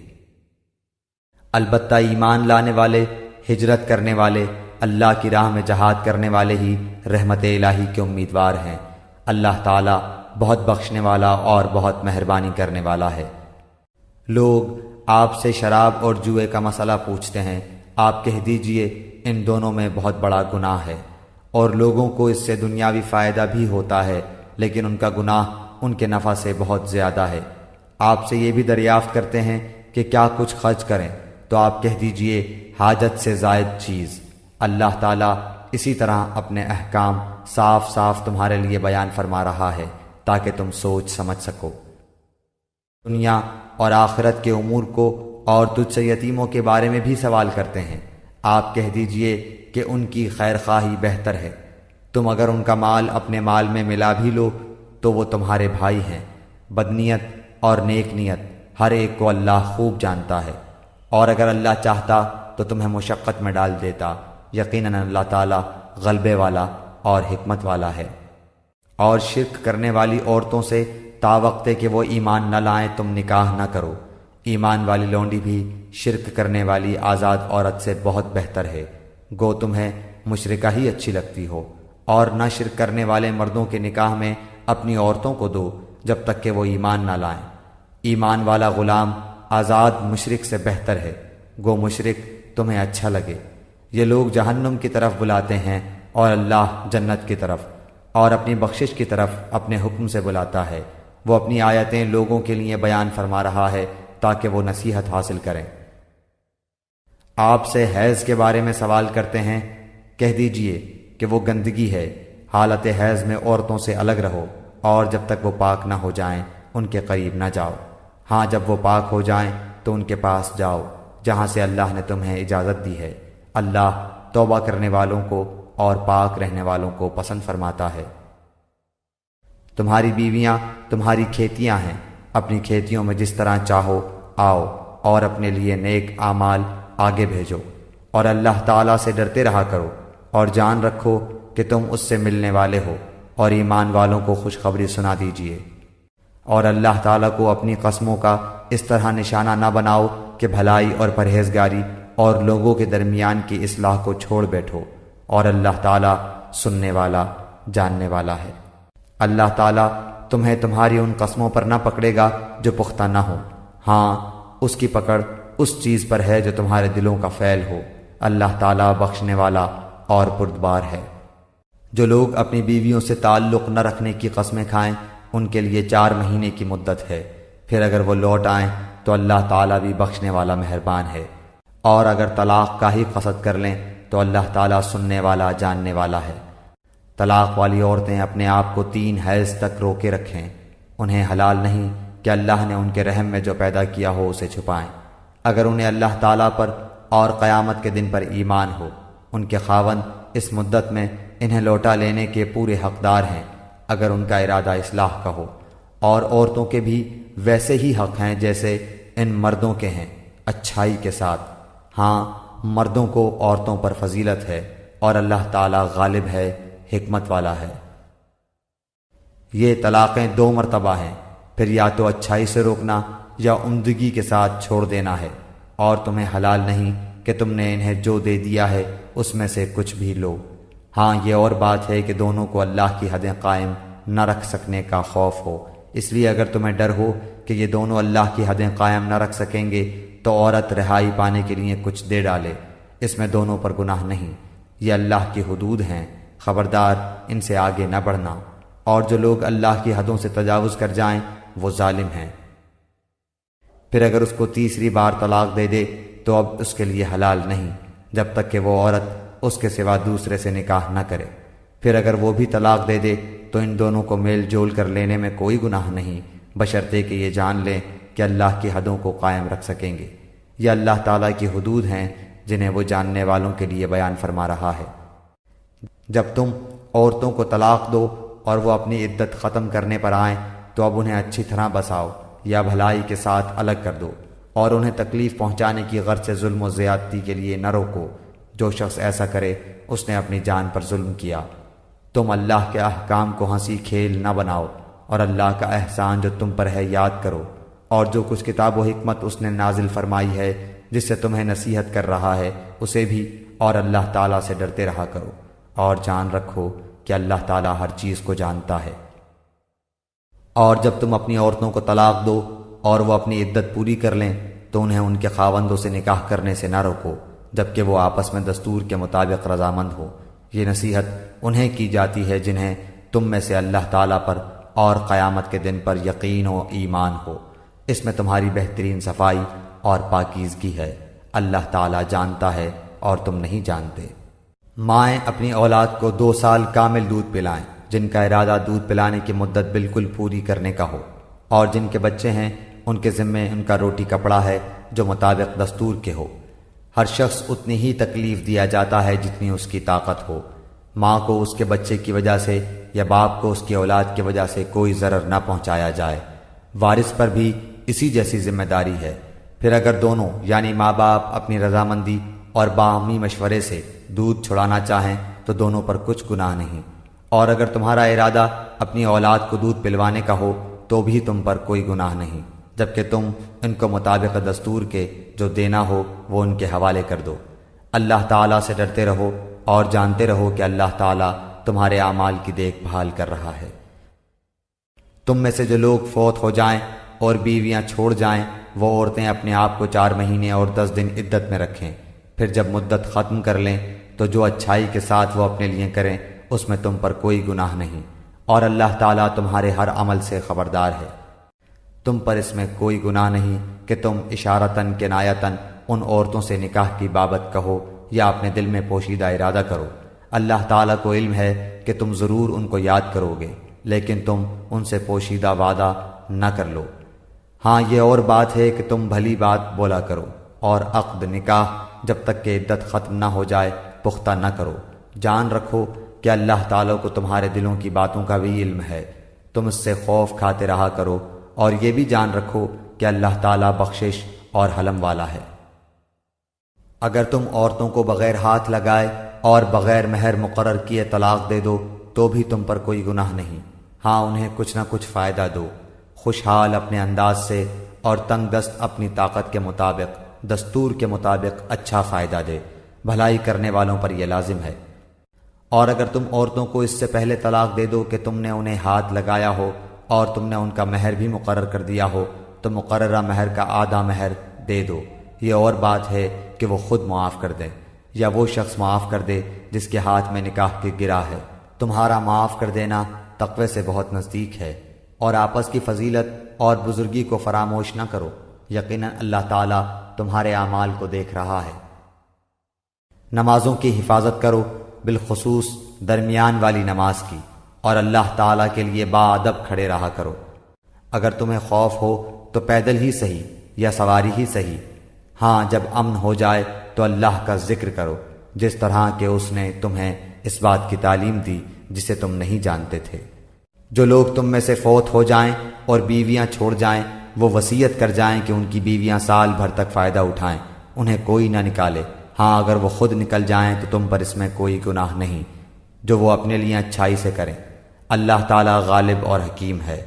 البتہ ایمان لانے والے، ہجرت کرنے والے، اللہ کی راہ میں جہاد کرنے والے ہی رحمت الہی کے امیدوار ہیں۔ اللہ تعالیٰ بہت بخشنے والا اور بہت مہربانی کرنے والا ہے۔ لوگ آپ سے شراب اور جوئے کا مسئلہ پوچھتے ہیں، آپ کہہ دیجئے ان دونوں میں بہت بڑا گناہ ہے، اور لوگوں کو اس سے دنیاوی فائدہ بھی ہوتا ہے، لیکن ان کا گناہ ان کے نفع سے بہت زیادہ ہے۔ آپ سے یہ بھی دریافت کرتے ہیں کہ کیا کچھ خرچ کریں، تو آپ کہہ دیجئے حاجت سے زائد چیز۔ اللہ تعالیٰ اسی طرح اپنے احکام صاف صاف تمہارے لیے بیان فرما رہا ہے تاکہ تم سوچ سمجھ سکو۔ دنیا اور آخرت کے امور کو اور تجھ سے یتیموں کے بارے میں بھی سوال کرتے ہیں، آپ کہہ دیجئے کہ ان کی خیر خواہی بہتر ہے۔ تم اگر ان کا مال اپنے مال میں ملا بھی لو تو وہ تمہارے بھائی ہیں۔ بدنیت اور نیک نیت ہر ایک کو اللہ خوب جانتا ہے، اور اگر اللہ چاہتا تو تمہیں مشقت میں ڈال دیتا، یقیناً اللہ تعالیٰ غلبے والا اور حکمت والا ہے۔ اور شرک کرنے والی عورتوں سے تا وقت کہ وہ ایمان نہ لائیں تم نکاح نہ کرو۔ ایمان والی لونڈی بھی شرک کرنے والی آزاد عورت سے بہت بہتر ہے، گو تمہیں مشرکہ ہی اچھی لگتی ہو۔ اور نہ شرک کرنے والے مردوں کے نکاح میں اپنی عورتوں کو دو جب تک کہ وہ ایمان نہ لائیں۔ ایمان والا غلام آزاد مشرک سے بہتر ہے، گو مشرک تمہیں اچھا لگے۔ یہ لوگ جہنم کی طرف بلاتے ہیں اور اللہ جنت کی طرف، اور اپنی بخشش کی طرف اپنے حکم سے بلاتا ہے۔ وہ اپنی آیتیں لوگوں کے لیے بیان فرما رہا ہے تاکہ وہ نصیحت حاصل کریں۔ آپ سے حیض کے بارے میں سوال کرتے ہیں، کہہ دیجئے کہ وہ گندگی ہے، حالت حیض میں عورتوں سے الگ رہو، اور جب تک وہ پاک نہ ہو جائیں ان کے قریب نہ جاؤ۔ ہاں جب وہ پاک ہو جائیں تو ان کے پاس جاؤ جہاں سے اللہ نے تمہیں اجازت دی ہے۔ اللہ توبہ کرنے والوں کو اور پاک رہنے والوں کو پسند فرماتا ہے۔ تمہاری بیویاں تمہاری کھیتیاں ہیں، اپنی کھیتیوں میں جس طرح چاہو آؤ، اور اپنے لیے نیک اعمال آگے بھیجو، اور اللہ تعالیٰ سے ڈرتے رہا کرو، اور جان رکھو کہ تم اس سے ملنے والے ہو، اور ایمان والوں کو خوشخبری سنا دیجیے۔ اور اللہ تعالیٰ کو اپنی قسموں کا اس طرح نشانہ نہ بناؤ کہ بھلائی اور پرہیزگاری اور لوگوں کے درمیان کی اصلاح کو چھوڑ بیٹھو، اور اللہ تعالیٰ سننے والا جاننے والا ہے۔ اللہ تعالیٰ تمہیں تمہاری ان قسموں پر نہ پکڑے گا جو پختہ نہ ہو، ہاں اس کی پکڑ اس چیز پر ہے جو تمہارے دلوں کا فعل ہو۔ اللہ تعالیٰ بخشنے والا اور بردبار ہے۔ جو لوگ اپنی بیویوں سے تعلق نہ رکھنے کی قسمیں کھائیں ان کے لیے 4 مہینے کی مدت ہے، پھر اگر وہ لوٹ آئیں تو اللہ تعالیٰ بھی بخشنے والا مہربان ہے، اور اگر طلاق کا ہی قصد کر لیں تو اللہ تعالیٰ سننے والا جاننے والا ہے۔ طلاق والی عورتیں اپنے آپ کو 3 حیض تک روکے رکھیں، انہیں حلال نہیں کہ اللہ نے ان کے رحم میں جو پیدا کیا ہو اسے چھپائیں۔ اگر انہیں اللہ تعالیٰ پر اور قیامت کے دن پر ایمان ہو، ان کے خاوند اس مدت میں انہیں لوٹا لینے کے پورے حقدار ہیں اگر ان کا ارادہ اصلاح کا ہو، اور عورتوں کے بھی ویسے ہی حق ہیں جیسے ان مردوں کے ہیں، اچھائی کے ساتھ۔ ہاں مردوں کو عورتوں پر فضیلت ہے اور اللہ تعالیٰ غالب ہے، حکمت والا ہے۔ یہ طلاقیں 2 مرتبہ ہیں، پھر یا تو اچھائی سے روکنا یا عمدگی کے ساتھ چھوڑ دینا ہے، اور تمہیں حلال نہیں کہ تم نے انہیں جو دے دیا ہے اس میں سے کچھ بھی لو۔ ہاں یہ اور بات ہے کہ دونوں کو اللہ کی حدیں قائم نہ رکھ سکنے کا خوف ہو، اس لیے اگر تمہیں ڈر ہو کہ یہ دونوں اللہ کی حدیں قائم نہ رکھ سکیں گے تو عورت رہائی پانے کے لیے کچھ دے ڈالے، اس میں دونوں پر گناہ نہیں، یہ اللہ کی حدود ہیں، خبردار ان سے آگے نہ بڑھنا، اور جو لوگ اللہ کی حدوں سے تجاوز کر جائیں وہ ظالم ہیں۔ پھر اگر اس کو 3 بار طلاق دے دے تو اب اس کے لیے حلال نہیں جب تک کہ وہ عورت اس کے سوا دوسرے سے نکاح نہ کرے۔ پھر اگر وہ بھی طلاق دے دے تو ان دونوں کو میل جول کر لینے میں کوئی گناہ نہیں، بشرطے کہ یہ جان لیں کہ اللہ کی حدوں کو قائم رکھ سکیں گے۔ یہ اللہ تعالیٰ کی حدود ہیں جنہیں وہ جاننے والوں کے لیے بیان فرما رہا ہے۔ جب تم عورتوں کو طلاق دو اور وہ اپنی عدت ختم کرنے پر آئیں تو اب انہیں اچھی طرح بساؤ یا بھلائی کے ساتھ الگ کر دو، اور انہیں تکلیف پہنچانے کی غرض سے ظلم و زیادتی کے لیے نہ روکو۔ جو شخص ایسا کرے اس نے اپنی جان پر ظلم کیا۔ تم اللہ کے احکام کو ہنسی کھیل نہ بناؤ، اور اللہ کا احسان جو تم پر ہے یاد کرو، اور جو کچھ کتاب و حکمت اس نے نازل فرمائی ہے جس سے تمہیں نصیحت کر رہا ہے اسے بھی، اور اللہ تعالیٰ سے ڈرتے رہا کرو، اور جان رکھو کہ اللہ تعالیٰ ہر چیز کو جانتا ہے۔ اور جب تم اپنی عورتوں کو طلاق دو اور وہ اپنی عدت پوری کر لیں تو انہیں ان کے خاوندوں سے نکاح کرنے سے نہ روکو جبکہ وہ آپس میں دستور کے مطابق رضامند ہو۔ یہ نصیحت انہیں کی جاتی ہے جنہیں تم میں سے اللہ تعالیٰ پر اور قیامت کے دن پر یقین و ایمان ہو، اس میں تمہاری بہترین صفائی اور پاکیزگی ہے، اللہ تعالیٰ جانتا ہے اور تم نہیں جانتے۔ مائیں اپنی اولاد کو 2 سال کامل دودھ پلائیں جن کا ارادہ دودھ پلانے کی مدت بالکل پوری کرنے کا ہو، اور جن کے بچے ہیں ان کے ذمے ان کا روٹی کپڑا ہے جو مطابق دستور کے ہو۔ ہر شخص اتنی ہی تکلیف دیا جاتا ہے جتنی اس کی طاقت ہو۔ ماں کو اس کے بچے کی وجہ سے یا باپ کو اس کی اولاد کی وجہ سے کوئی ضرر نہ پہنچایا جائے۔ وارث پر بھی اسی جیسی ذمہ داری ہے۔ پھر اگر دونوں یعنی ماں باپ اپنی رضامندی اور باہمی مشورے سے دودھ چھڑانا چاہیں تو دونوں پر کچھ گناہ نہیں، اور اگر تمہارا ارادہ اپنی اولاد کو دودھ پلوانے کا ہو تو بھی تم پر کوئی گناہ نہیں، جبکہ تم ان کو مطابق دستور کے جو دینا ہو وہ ان کے حوالے کر دو۔ اللہ تعالیٰ سے ڈرتے رہو اور جانتے رہو کہ اللہ تعالیٰ تمہارے اعمال کی دیکھ بھال کر رہا ہے۔ تم میں سے جو لوگ فوت ہو جائیں اور بیویاں چھوڑ جائیں وہ عورتیں اپنے آپ کو 4 مہینے اور 10 دن عدت میں رکھیں، پھر جب مدت ختم کر لیں تو جو اچھائی کے ساتھ وہ اپنے لیے کریں اس میں تم پر کوئی گناہ نہیں، اور اللہ تعالیٰ تمہارے ہر عمل سے خبردار ہے۔ تم پر اس میں کوئی گناہ نہیں کہ تم اشارتاً کنایتاً ان عورتوں سے نکاح کی بابت کہو یا اپنے دل میں پوشیدہ ارادہ کرو۔ اللہ تعالیٰ کو علم ہے کہ تم ضرور ان کو یاد کرو گے، لیکن تم ان سے پوشیدہ وعدہ نہ کر لو۔ ہاں یہ اور بات ہے کہ تم بھلی بات بولا کرو، اور عقد نکاح جب تک کہ عدت ختم نہ ہو جائے پختہ نہ کرو۔ جان رکھو کہ اللہ تعالیٰ کو تمہارے دلوں کی باتوں کا بھی علم ہے، تم اس سے خوف کھاتے رہا کرو، اور یہ بھی جان رکھو کہ اللہ تعالیٰ بخشش اور حلم والا ہے۔ اگر تم عورتوں کو بغیر ہاتھ لگائے اور بغیر مہر مقرر کیے طلاق دے دو تو بھی تم پر کوئی گناہ نہیں، ہاں انہیں کچھ نہ کچھ فائدہ دو، خوشحال اپنے انداز سے اور تنگ دست اپنی طاقت کے مطابق دستور کے مطابق اچھا فائدہ دے، بھلائی کرنے والوں پر یہ لازم ہے۔ اور اگر تم عورتوں کو اس سے پہلے طلاق دے دو کہ تم نے انہیں ہاتھ لگایا ہو اور تم نے ان کا مہر بھی مقرر کر دیا ہو تو مقررہ مہر کا آدھا مہر دے دو۔ یہ اور بات ہے کہ وہ خود معاف کر دے یا وہ شخص معاف کر دے جس کے ہاتھ میں نکاح کی گرہ ہے۔ تمہارا معاف کر دینا تقوی سے بہت نزدیک ہے، اور آپس کی فضیلت اور بزرگی کو فراموش نہ کرو، یقیناً اللہ تعالیٰ تمہارے اعمال کو دیکھ رہا ہے۔ نمازوں کی حفاظت کرو، بالخصوص درمیان والی نماز کی، اور اللہ تعالیٰ کے لیے باادب کھڑے رہا کرو۔ اگر تمہیں خوف ہو تو پیدل ہی صحیح یا سواری ہی صحیح، ہاں جب امن ہو جائے تو اللہ کا ذکر کرو، جس طرح کہ اس نے تمہیں اس بات کی تعلیم دی جسے تم نہیں جانتے تھے۔ جو لوگ تم میں سے فوت ہو جائیں اور بیویاں چھوڑ جائیں، وہ وصیت کر جائیں کہ ان کی بیویاں سال بھر تک فائدہ اٹھائیں، انہیں کوئی نہ نکالے، ہاں اگر وہ خود نکل جائیں تو تم پر اس میں کوئی گناہ نہیں، جو وہ اپنے لیے اچھائی سے کریں۔ اللہ تعالیٰ غالب اور حکیم ہے۔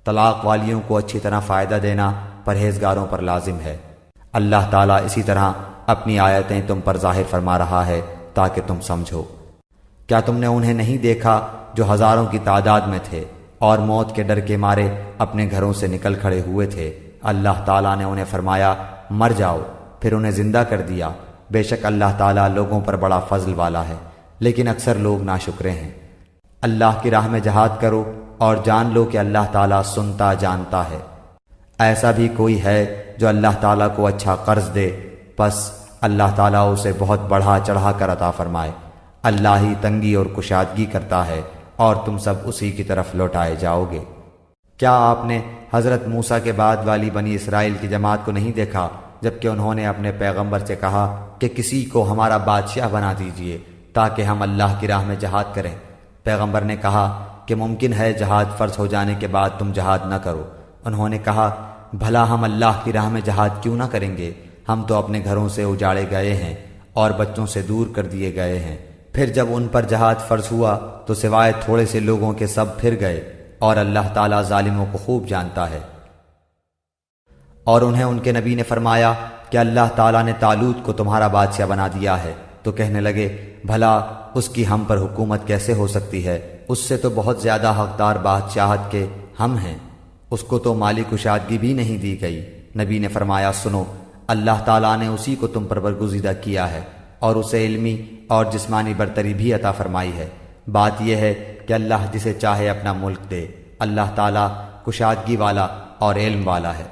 طلاق والیوں کو اچھی طرح فائدہ دینا پرہیزگاروں پر لازم ہے۔ اللہ تعالیٰ اسی طرح اپنی آیتیں تم پر ظاہر فرما رہا ہے تاکہ تم سمجھو۔ کیا تم نے انہیں نہیں دیکھا جو ہزاروں کی تعداد میں تھے اور موت کے ڈر کے مارے اپنے گھروں سے نکل کھڑے ہوئے تھے؟ اللہ تعالیٰ نے انہیں فرمایا مر جاؤ، پھر انہیں زندہ کر دیا۔ بے شک اللہ تعالیٰ لوگوں پر بڑا فضل والا ہے، لیکن اکثر لوگ ناشکرے ہیں۔ اللہ کی راہ میں جہاد کرو اور جان لو کہ اللہ تعالیٰ سنتا جانتا ہے۔ ایسا بھی کوئی ہے جو اللہ تعالیٰ کو اچھا قرض دے، پس اللہ تعالیٰ اسے بہت بڑھا چڑھا کر عطا فرمائے۔ اللہ ہی تنگی اور کشادگی کرتا ہے، اور تم سب اسی کی طرف لوٹائے جاؤ گے۔ کیا آپ نے حضرت موسیٰ کے بعد والی بنی اسرائیل کی جماعت کو نہیں دیکھا جبکہ انہوں نے اپنے پیغمبر سے کہا کہ کسی کو ہمارا بادشاہ بنا دیجئے تاکہ ہم اللہ کی راہ میں جہاد کریں؟ پیغمبر نے کہا کہ ممکن ہے جہاد فرض ہو جانے کے بعد تم جہاد نہ کرو۔ انہوں نے کہا بھلا ہم اللہ کی راہ میں جہاد کیوں نہ کریں گے؟ ہم تو اپنے گھروں سے اجاڑے گئے ہیں اور بچوں سے دور کر دیے گئے ہیں۔ پھر جب ان پر جہاد فرض ہوا تو سوائے تھوڑے سے لوگوں کے سب پھر گئے، اور اللہ تعالیٰ ظالموں کو خوب جانتا ہے۔ اور انہیں ان کے نبی نے فرمایا کہ اللہ تعالیٰ نے طالوت کو تمہارا بادشاہ بنا دیا ہے، تو کہنے لگے بھلا اس کی ہم پر حکومت کیسے ہو سکتی ہے؟ اس سے تو بہت زیادہ حقدار بادشاہت کے ہم ہیں، اس کو تو مالی کشادگی بھی نہیں دی گئی۔ نبی نے فرمایا سنو، اللہ تعالیٰ نے اسی کو تم پر برگزیدہ کیا ہے، اور اسے علمی اور جسمانی برتری بھی عطا فرمائی ہے۔ بات یہ ہے کہ اللہ جسے چاہے اپنا ملک دے، اللہ تعالیٰ کشادگی والا اور علم والا ہے۔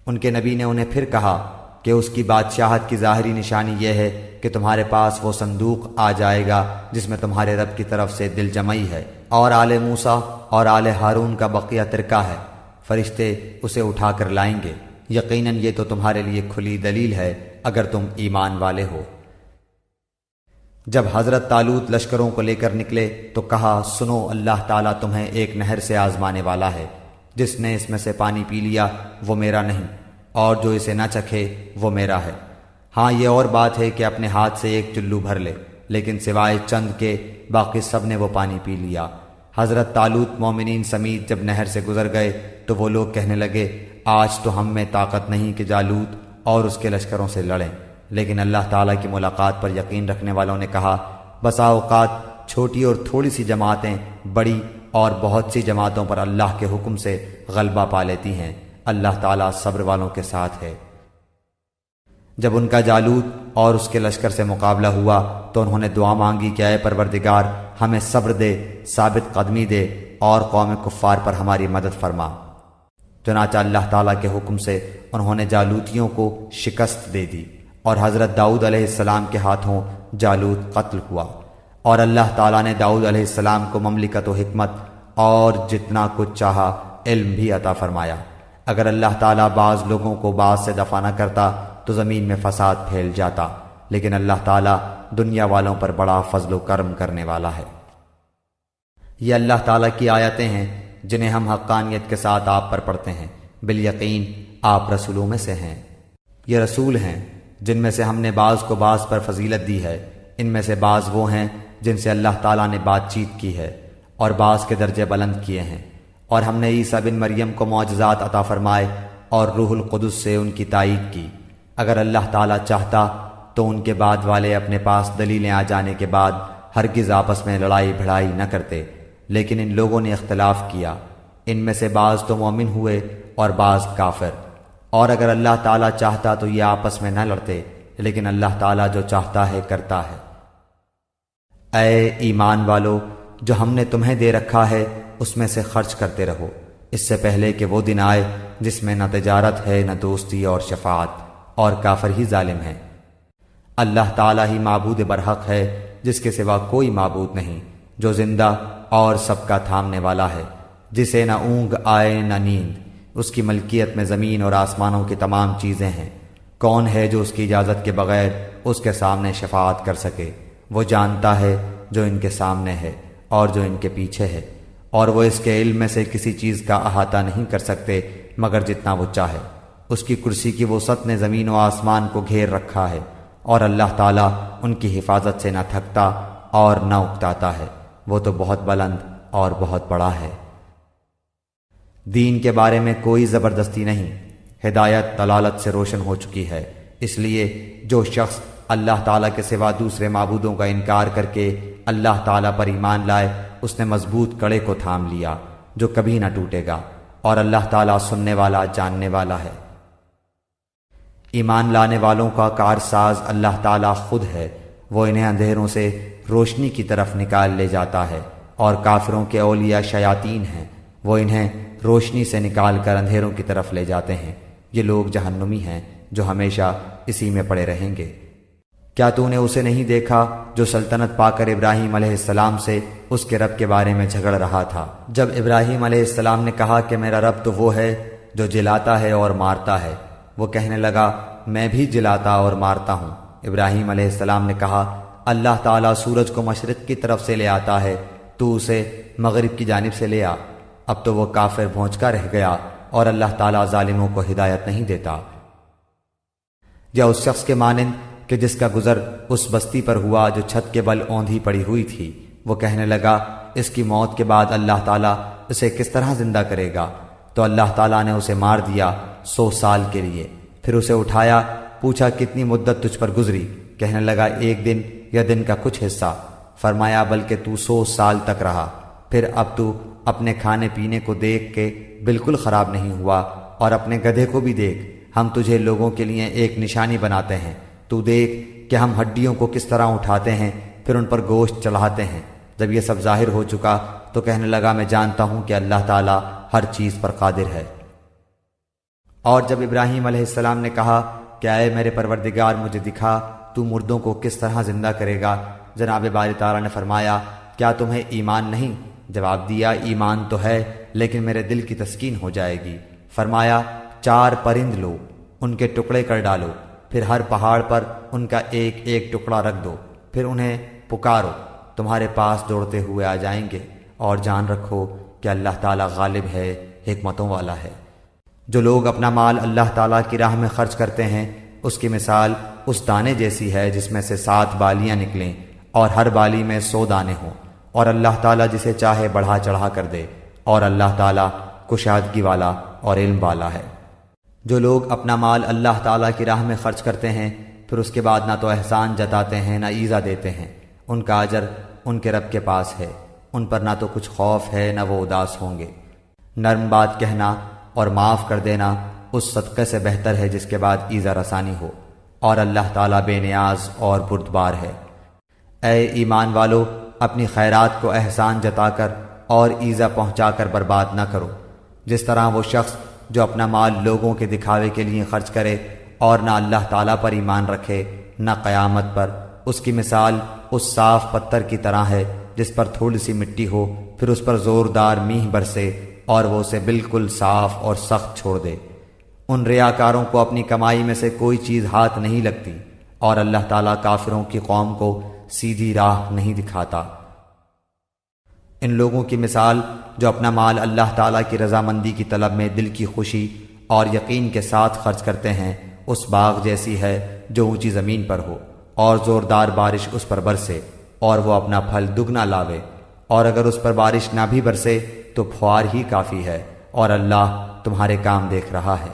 ان کے نبی نے انہیں پھر کہا کہ اس کی بادشاہت کی ظاہری نشانی یہ ہے کہ تمہارے پاس وہ صندوق آ جائے گا جس میں تمہارے رب کی طرف سے دل جمعی ہے، اور آل موسیٰ اور آل ہارون کا بقیہ ترکہ ہے، فرشتے اسے اٹھا کر لائیں گے۔ یقیناً یہ تو تمہارے لیے کھلی دلیل ہے اگر تم ایمان والے ہو۔ جب حضرت طالوت لشکروں کو لے کر نکلے تو کہا سنو، اللہ تعالیٰ تمہیں ایک نہر سے آزمانے والا ہے، جس نے اس میں سے پانی پی لیا وہ میرا نہیں، اور جو اسے نہ چکھے وہ میرا ہے۔ ہاں یہ اور بات ہے کہ اپنے ہاتھ سے ایک چلو بھر لے، لیکن سوائے چند کے باقی سب نے وہ پانی پی لیا۔ حضرت طالوت مومنین سمیت جب نہر سے گزر گئے تو وہ لوگ کہنے لگے آج تو ہم میں طاقت نہیں کہ جالوت اور اس کے لشکروں سے لڑیں، لیکن اللہ تعالیٰ کی ملاقات پر یقین رکھنے والوں نے کہا بسا اوقات چھوٹی اور تھوڑی سی جماعتیں بڑی اور بہت سی جماعتوں پر اللہ کے حکم سے غلبہ پا لیتی ہیں، اللہ تعالیٰ صبر والوں کے ساتھ ہے۔ جب ان کا جالوت اور اس کے لشکر سے مقابلہ ہوا تو انہوں نے دعا مانگی کہ اے پروردگار ہمیں صبر دے، ثابت قدمی دے، اور قوم کفار پر ہماری مدد فرما۔ چنانچہ اللہ تعالیٰ کے حکم سے انہوں نے جالوتیوں کو شکست دے دی، اور حضرت داؤد علیہ السلام کے ہاتھوں جالوت قتل ہوا۔ اور اللہ تعالیٰ نے داؤد علیہ السلام کو مملکت و حکمت اور جتنا کچھ چاہا علم بھی عطا فرمایا۔ اگر اللہ تعالیٰ بعض لوگوں کو بعض سے دفع نہ کرتا تو زمین میں فساد پھیل جاتا، لیکن اللہ تعالیٰ دنیا والوں پر بڑا فضل و کرم کرنے والا ہے۔ یہ اللہ تعالیٰ کی آیتیں ہیں جنہیں ہم حقانیت کے ساتھ آپ پر پڑھتے ہیں، بالیقین آپ رسولوں میں سے ہیں۔ یہ رسول ہیں جن میں سے ہم نے بعض کو بعض پر فضیلت دی ہے، ان میں سے بعض وہ ہیں جن سے اللہ تعالیٰ نے بات چیت کی ہے، اور بعض کے درجے بلند کیے ہیں۔ اور ہم نے عیسیٰ بن مریم کو معجزات عطا فرمائے اور روح القدس سے ان کی تائید کی۔ اگر اللہ تعالیٰ چاہتا تو ان کے بعد والے اپنے پاس دلیلیں آ جانے کے بعد ہرگز آپس میں لڑائی بھڑائی نہ کرتے، لیکن ان لوگوں نے اختلاف کیا، ان میں سے بعض تو مومن ہوئے اور بعض کافر، اور اگر اللہ تعالیٰ چاہتا تو یہ آپس میں نہ لڑتے، لیکن اللہ تعالیٰ جو چاہتا ہے کرتا ہے۔ اے ایمان والو، جو ہم نے تمہیں دے رکھا ہے اس میں سے خرچ کرتے رہو، اس سے پہلے کہ وہ دن آئے جس میں نہ تجارت ہے نہ دوستی اور شفاعت، اور کافر ہی ظالم ہیں۔ اللہ تعالیٰ ہی معبود برحق ہے، جس کے سوا کوئی معبود نہیں، جو زندہ اور سب کا تھامنے والا ہے، جسے نہ اونگ آئے نہ نیند، اس کی ملکیت میں زمین اور آسمانوں کی تمام چیزیں ہیں۔ کون ہے جو اس کی اجازت کے بغیر اس کے سامنے شفاعت کر سکے؟ وہ جانتا ہے جو ان کے سامنے ہے اور جو ان کے پیچھے ہے، اور وہ اس کے علم میں سے کسی چیز کا احاطہ نہیں کر سکتے مگر جتنا وہ چاہے۔ اس کی کرسی کی وسعت نے زمین و آسمان کو گھیر رکھا ہے، اور اللہ تعالیٰ ان کی حفاظت سے نہ تھکتا اور نہ اکتاتا ہے، وہ تو بہت بلند اور بہت بڑا ہے۔ دین کے بارے میں کوئی زبردستی نہیں، ہدایت دلالت سے روشن ہو چکی ہے، اس لیے جو شخص اللہ تعالیٰ کے سوا دوسرے معبودوں کا انکار کر کے اللہ تعالیٰ پر ایمان لائے، اس نے مضبوط کڑے کو تھام لیا جو کبھی نہ ٹوٹے گا، اور اللہ تعالیٰ سننے والا جاننے والا ہے۔ ایمان لانے والوں کا کارساز اللہ تعالیٰ خود ہے، وہ انہیں اندھیروں سے روشنی کی طرف نکال لے جاتا ہے، اور کافروں کے اولیاء شیاطین ہیں، وہ انہیں روشنی سے نکال کر اندھیروں کی طرف لے جاتے ہیں۔ یہ لوگ جہنمی ہیں جو ہمیشہ اسی میں پڑے رہیں گے۔ کیا تو نے اسے نہیں دیکھا جو سلطنت پا کر ابراہیم علیہ السلام سے اس کے رب کے بارے میں جھگڑ رہا تھا؟ جب ابراہیم علیہ السلام نے کہا کہ میرا رب تو وہ ہے جو جلاتا ہے اور مارتا ہے، وہ کہنے لگا میں بھی جلاتا اور مارتا ہوں۔ ابراہیم علیہ السلام نے کہا اللہ تعالیٰ سورج کو مشرق کی طرف سے لے آتا ہے، تو اسے مغرب کی جانب سے لے آ۔ اب تو وہ کافر بھونچکا رہ گیا، اور اللہ تعالیٰ ظالموں کو ہدایت نہیں دیتا۔ یا اس شخص کے مانند کہ جس کا گزر اس بستی پر ہوا جو چھت کے بل اوندھی پڑی ہوئی تھی، وہ کہنے لگا اس کی موت کے بعد اللہ تعالیٰ اسے کس طرح زندہ کرے گا؟ تو اللہ تعالیٰ نے اسے مار دیا 100 سال کے لیے، پھر اسے اٹھایا، پوچھا کتنی مدت تجھ پر گزری؟ کہنے لگا 1 دن یا دن کا کچھ حصہ۔ فرمایا بلکہ تو 100 سال تک رہا، پھر اب تو اپنے کھانے پینے کو دیکھ کے بالکل خراب نہیں ہوا، اور اپنے گدھے کو بھی دیکھ، ہم تجھے لوگوں کے لیے ایک نشانی بناتے ہیں، تو دیکھ کہ ہم ہڈیوں کو کس طرح اٹھاتے ہیں، پھر ان پر گوشت چڑھاتے ہیں۔ جب یہ سب ظاہر ہو چکا تو کہنے لگا میں جانتا ہوں کہ اللہ تعالیٰ ہر چیز پر قادر ہے۔ اور جب ابراہیم علیہ السلام نے کہا کہ اے میرے پروردگار مجھے دکھا تو مردوں کو کس طرح زندہ کرے گا، جناب باری تعالیٰ نے فرمایا کیا تمہیں ایمان نہیں؟ جواب دیا ایمان تو ہے لیکن میرے دل کی تسکین ہو جائے گی۔ فرمایا 4 پرند لو، ان کے ٹکڑے کر ڈالو، پھر ہر پہاڑ پر ان کا ایک ایک ٹکڑا رکھ دو، پھر انہیں پکارو، تمہارے پاس دوڑتے ہوئے آ جائیں گے، اور جان رکھو کہ اللہ تعالیٰ غالب ہے، حکمتوں والا ہے۔ جو لوگ اپنا مال اللہ تعالیٰ کی راہ میں خرچ کرتے ہیں، اس کی مثال اس دانے جیسی ہے جس میں سے 7 بالیاں نکلیں اور ہر بالی میں 100 دانے ہوں، اور اللہ تعالیٰ جسے چاہے بڑھا چڑھا کر دے، اور اللہ تعالیٰ کشادگی والا اور علم والا ہے۔ جو لوگ اپنا مال اللہ تعالیٰ کی راہ میں خرچ کرتے ہیں، پھر اس کے بعد نہ تو احسان جتاتے ہیں نہ ایذا دیتے ہیں، ان کا اجر ان کے رب کے پاس ہے، ان پر نہ تو کچھ خوف ہے نہ وہ اداس ہوں گے۔ نرم بات کہنا اور معاف کر دینا اس صدقے سے بہتر ہے جس کے بعد ایذا رسانی ہو، اور اللہ تعالیٰ بے نیاز اور بردبار ہے۔ اے ایمان والو، اپنی خیرات کو احسان جتا کر اور ایذا پہنچا کر برباد نہ کرو، جس طرح وہ شخص جو اپنا مال لوگوں کے دکھاوے کے لیے خرچ کرے اور نہ اللہ تعالیٰ پر ایمان رکھے نہ قیامت پر، اس کی مثال اس صاف پتھر کی طرح ہے جس پر تھوڑی سی مٹی ہو، پھر اس پر زوردار میںہ برسے اور وہ اسے بالکل صاف اور سخت چھوڑ دے۔ ان ریاکاروں کو اپنی کمائی میں سے کوئی چیز ہاتھ نہیں لگتی، اور اللہ تعالیٰ کافروں کی قوم کو سیدھی راہ نہیں دکھاتا۔ ان لوگوں کی مثال جو اپنا مال اللہ تعالیٰ کی رضامندی کی طلب میں دل کی خوشی اور یقین کے ساتھ خرچ کرتے ہیں، اس باغ جیسی ہے جو اونچی زمین پر ہو اور زوردار بارش اس پر برسے اور وہ اپنا پھل دگنا لاوے، اور اگر اس پر بارش نہ بھی برسے تو پھوار ہی کافی ہے، اور اللہ تمہارے کام دیکھ رہا ہے۔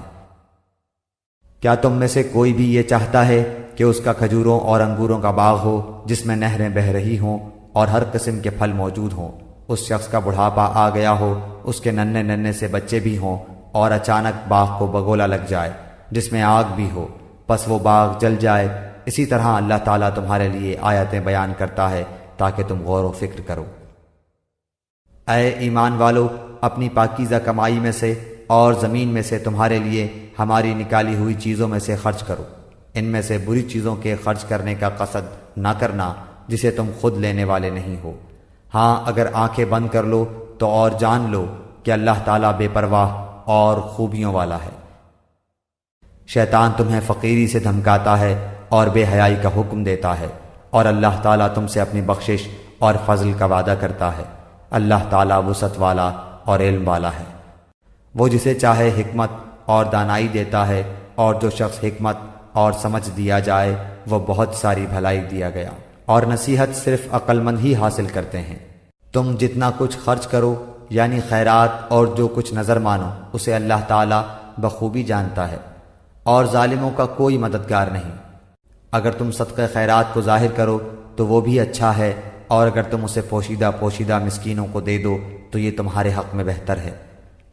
کیا تم میں سے کوئی بھی یہ چاہتا ہے کہ اس کا کھجوروں اور انگوروں کا باغ ہو جس میں نہریں بہہ رہی ہوں اور ہر قسم کے پھل موجود ہوں، اس شخص کا بڑھاپا آ گیا ہو، اس کے ننھے ننھے سے بچے بھی ہوں، اور اچانک باغ کو بگولا لگ جائے جس میں آگ بھی ہو، پس وہ باغ جل جائے۔ اسی طرح اللہ تعالیٰ تمہارے لیے آیتیں بیان کرتا ہے تاکہ تم غور و فکر کرو۔ اے ایمان والو، اپنی پاکیزہ کمائی میں سے اور زمین میں سے تمہارے لیے ہماری نکالی ہوئی چیزوں میں سے خرچ کرو۔ ان میں سے بری چیزوں کے خرچ کرنے کا قصد نہ کرنا جسے تم خود لینے والے نہیں ہو۔ ہاں، اگر آنکھیں بند کر لو تو اور جان لو کہ اللہ تعالیٰ بے پرواہ اور خوبیوں والا ہے۔ شیطان تمہیں فقیری سے دھمکاتا ہے اور بے حیائی کا حکم دیتا ہے، اور اللہ تعالیٰ تم سے اپنی بخشش اور فضل کا وعدہ کرتا ہے۔ اللہ تعالیٰ وسعت والا اور علم والا ہے۔ وہ جسے چاہے حکمت اور دانائی دیتا ہے، اور جو شخص حکمت اور سمجھ دیا جائے وہ بہت ساری بھلائی دیا گیا، اور نصیحت صرف عقل مند ہی حاصل کرتے ہیں۔ تم جتنا کچھ خرچ کرو یعنی خیرات اور جو کچھ نظر مانو اسے اللہ تعالیٰ بخوبی جانتا ہے، اور ظالموں کا کوئی مددگار نہیں۔ اگر تم صدقہ خیرات کو ظاہر کرو تو وہ بھی اچھا ہے، اور اگر تم اسے پوشیدہ پوشیدہ مسکینوں کو دے دو تو یہ تمہارے حق میں بہتر ہے۔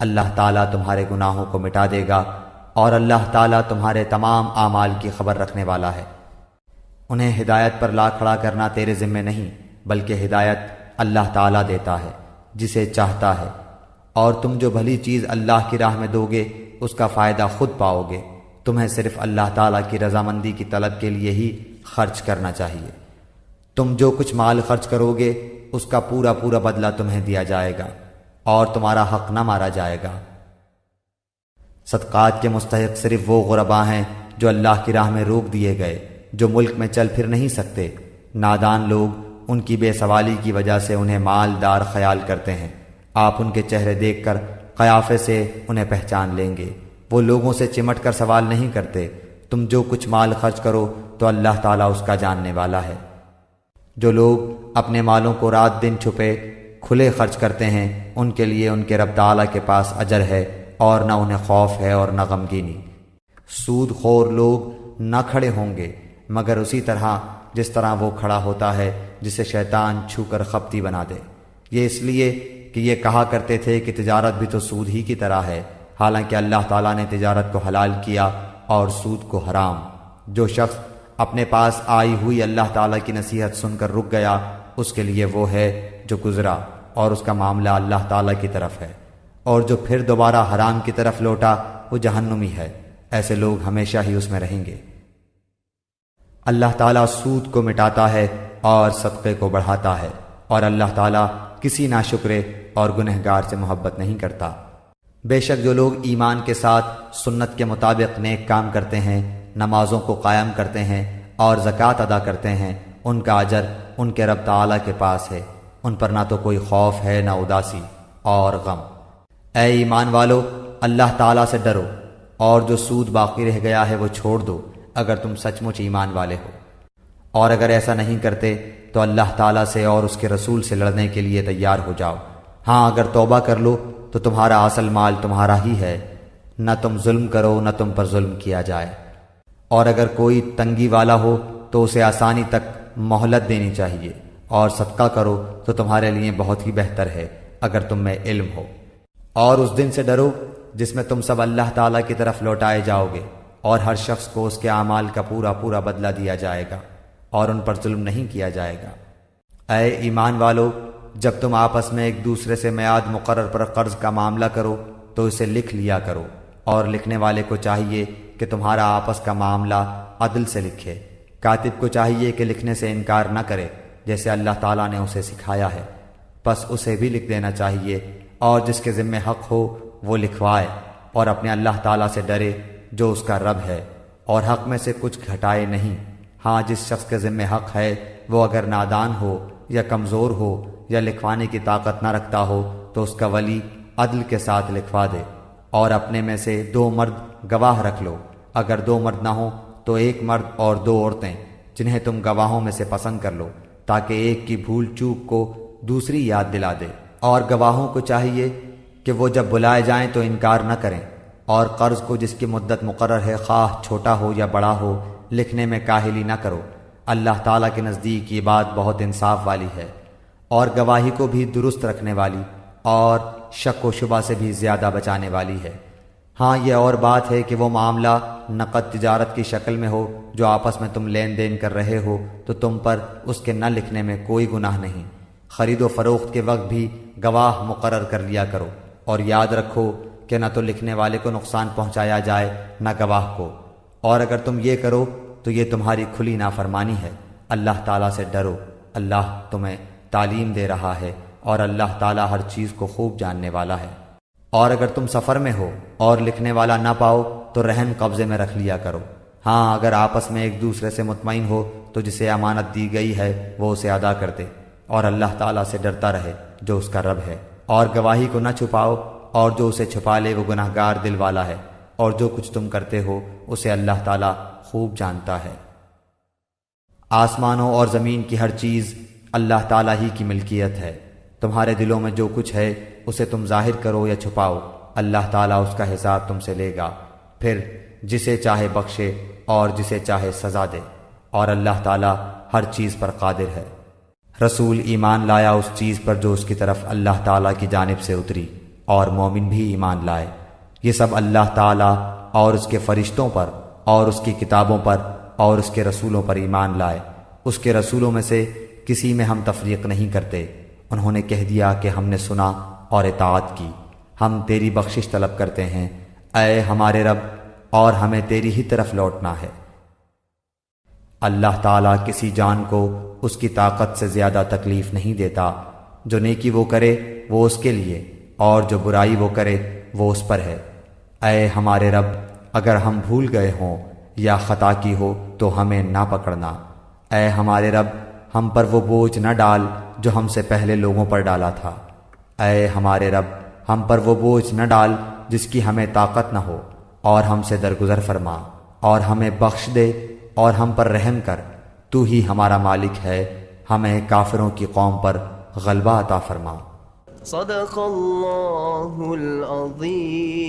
اللہ تعالیٰ تمہارے گناہوں کو مٹا دے گا، اور اللہ تعالیٰ تمہارے تمام اعمال کی خبر رکھنے والا ہے۔ انہیں ہدایت پر لا کھڑا کرنا تیرے ذمہ نہیں، بلکہ ہدایت اللہ تعالیٰ دیتا ہے جسے چاہتا ہے، اور تم جو بھلی چیز اللہ کی راہ میں دو گے اس کا فائدہ خود پاؤ گے۔ تمہیں صرف اللہ تعالیٰ کی رضامندی کی طلب کے لیے ہی خرچ کرنا چاہیے۔ تم جو کچھ مال خرچ کرو گے اس کا پورا پورا بدلہ تمہیں دیا جائے گا، اور تمہارا حق نہ مارا جائے گا۔ صدقات کے مستحق صرف وہ غرباء ہیں جو اللہ کی راہ میں روک دیے گئے، جو ملک میں چل پھر نہیں سکتے۔ نادان لوگ ان کی بے سوالی کی وجہ سے انہیں مالدار خیال کرتے ہیں۔ آپ ان کے چہرے دیکھ کر قیافے سے انہیں پہچان لیں گے۔ وہ لوگوں سے چمٹ کر سوال نہیں کرتے۔ تم جو کچھ مال خرچ کرو تو اللہ تعالیٰ اس کا جاننے والا ہے۔ جو لوگ اپنے مالوں کو رات دن چھپے کھلے خرچ کرتے ہیں ان کے لیے ان کے رب تعالیٰ کے پاس اجر ہے، اور نہ انہیں خوف ہے اور نہ غمگینی۔ سود خور لوگ نہ کھڑے ہوں گے مگر اسی طرح جس طرح وہ کھڑا ہوتا ہے جسے شیطان چھو کر خپتی بنا دے۔ یہ اس لیے کہ یہ کہا کرتے تھے کہ تجارت بھی تو سود ہی کی طرح ہے، حالانکہ اللہ تعالیٰ نے تجارت کو حلال کیا اور سود کو حرام۔ جو شخص اپنے پاس آئی ہوئی اللہ تعالیٰ کی نصیحت سن کر رک گیا اس کے لیے وہ ہے جو گزرا اور اس کا معاملہ اللہ تعالیٰ کی طرف ہے، اور جو پھر دوبارہ حرام کی طرف لوٹا وہ جہنمی ہے۔ ایسے لوگ ہمیشہ ہی اس میں رہیں گے۔ اللہ تعالیٰ سود کو مٹاتا ہے اور صدقے کو بڑھاتا ہے، اور اللہ تعالیٰ کسی ناشکرے اور گنہگار سے محبت نہیں کرتا۔ بے شک جو لوگ ایمان کے ساتھ سنت کے مطابق نیک کام کرتے ہیں، نمازوں کو قائم کرتے ہیں اور زکوٰۃ ادا کرتے ہیں، ان کا اجر ان کے رب تعالیٰ کے پاس ہے۔ ان پر نہ تو کوئی خوف ہے نہ اداسی اور غم۔ اے ایمان والو، اللہ تعالیٰ سے ڈرو، اور جو سود باقی رہ گیا ہے وہ چھوڑ دو اگر تم سچ مچ ایمان والے ہو، اور اگر ایسا نہیں کرتے تو اللہ تعالیٰ سے اور اس کے رسول سے لڑنے کے لیے تیار ہو جاؤ۔ ہاں، اگر توبہ کر لو تو تمہارا اصل مال تمہارا ہی ہے، نہ تم ظلم کرو نہ تم پر ظلم کیا جائے۔ اور اگر کوئی تنگی والا ہو تو اسے آسانی تک مہلت دینی چاہیے، اور صدقہ کرو تو تمہارے لیے بہت ہی بہتر ہے اگر تم میں علم ہو۔ اور اس دن سے ڈرو جس میں تم سب اللہ تعالیٰ کی طرف لوٹائے جاؤ گے، اور ہر شخص کو اس کے اعمال کا پورا پورا بدلہ دیا جائے گا، اور ان پر ظلم نہیں کیا جائے گا۔ اے ایمان والو، جب تم آپس میں ایک دوسرے سے میعاد مقرر پر قرض کا معاملہ کرو تو اسے لکھ لیا کرو، اور لکھنے والے کو چاہیے کہ تمہارا آپس کا معاملہ عدل سے لکھے۔ کاتب کو چاہیے کہ لکھنے سے انکار نہ کرے جیسے اللہ تعالیٰ نے اسے سکھایا ہے، پس اسے بھی لکھ دینا چاہیے، اور جس کے ذمہ حق ہو وہ لکھوائے، اور اپنے اللہ تعالیٰ سے ڈرے جو اس کا رب ہے، اور حق میں سے کچھ گھٹائے نہیں۔ ہاں، جس شخص کے ذمہ حق ہے وہ اگر نادان ہو یا کمزور ہو یا لکھوانے کی طاقت نہ رکھتا ہو تو اس کا ولی عدل کے ساتھ لکھوا دے، اور اپنے میں سے 2 مرد گواہ رکھ لو۔ اگر 2 مرد نہ ہوں تو 1 مرد اور 2 عورتیں جنہیں تم گواہوں میں سے پسند کر لو، تاکہ ایک کی بھول چوک کو دوسری یاد دلا دے۔ اور گواہوں کو چاہیے کہ وہ جب بلائے جائیں تو انکار نہ کریں، اور قرض کو جس کی مدت مقرر ہے خواہ چھوٹا ہو یا بڑا ہو لکھنے میں کاہلی نہ کرو۔ اللہ تعالیٰ کے نزدیک یہ بات بہت انصاف والی ہے۔ اور گواہی کو بھی درست رکھنے والی اور شک و شبہ سے بھی زیادہ بچانے والی ہے۔ ہاں یہ اور بات ہے کہ وہ معاملہ نقد تجارت کی شکل میں ہو جو آپس میں تم لین دین کر رہے ہو تو تم پر اس کے نہ لکھنے میں کوئی گناہ نہیں۔ خرید و فروخت کے وقت بھی گواہ مقرر کر لیا کرو، اور یاد رکھو کہ نہ تو لکھنے والے کو نقصان پہنچایا جائے نہ گواہ کو، اور اگر تم یہ کرو تو یہ تمہاری کھلی نافرمانی ہے۔ اللہ تعالیٰ سے ڈرو، اللہ تمہیں تعلیم دے رہا ہے اور اللہ تعالیٰ ہر چیز کو خوب جاننے والا ہے۔ اور اگر تم سفر میں ہو اور لکھنے والا نہ پاؤ تو رہن قبضے میں رکھ لیا کرو۔ ہاں اگر آپس میں ایک دوسرے سے مطمئن ہو تو جسے امانت دی گئی ہے وہ اسے ادا کر دے، اور اللہ تعالیٰ سے ڈرتا رہے جو اس کا رب ہے۔ اور گواہی کو نہ چھپاؤ، اور جو اسے چھپا لے وہ گناہ گار دل والا ہے، اور جو کچھ تم کرتے ہو اسے اللہ تعالیٰ خوب جانتا ہے۔ آسمانوں اور زمین کی ہر چیز اللہ تعالیٰ ہی کی ملکیت ہے۔ تمہارے دلوں میں جو کچھ ہے اسے تم ظاہر کرو یا چھپاؤ، اللہ تعالیٰ اس کا حساب تم سے لے گا، پھر جسے چاہے بخشے اور جسے چاہے سزا دے، اور اللہ تعالیٰ ہر چیز پر قادر ہے۔ رسول ایمان لایا اس چیز پر جو اس کی طرف اللہ تعالیٰ کی جانب سے اتری، اور مومن بھی ایمان لائے۔ یہ سب اللہ تعالیٰ اور اس کے فرشتوں پر اور اس کی کتابوں پر اور اس کے رسولوں پر ایمان لائے۔ اس کے رسولوں میں سے کسی میں ہم تفریق نہیں کرتے۔ انہوں نے کہہ دیا کہ ہم نے سنا اور اطاعت کی، ہم تیری بخشش طلب کرتے ہیں اے ہمارے رب، اور ہمیں تیری ہی طرف لوٹنا ہے۔ اللہ تعالیٰ کسی جان کو اس کی طاقت سے زیادہ تکلیف نہیں دیتا، جو نیکی وہ کرے وہ اس کے لیے، اور جو برائی وہ کرے وہ اس پر ہے۔ اے ہمارے رب، اگر ہم بھول گئے ہوں یا خطا کی ہو تو ہمیں نہ پکڑنا۔ اے ہمارے رب، ہم پر وہ بوجھ نہ ڈال جو ہم سے پہلے لوگوں پر ڈالا تھا۔ اے ہمارے رب، ہم پر وہ بوجھ نہ ڈال جس کی ہمیں طاقت نہ ہو، اور ہم سے درگزر فرما، اور ہمیں بخش دے اور ہم پر رحم کر۔ تو ہی ہمارا مالک ہے، ہمیں کافروں کی قوم پر غلبہ عطا فرما۔ صدق اللہ العظیم۔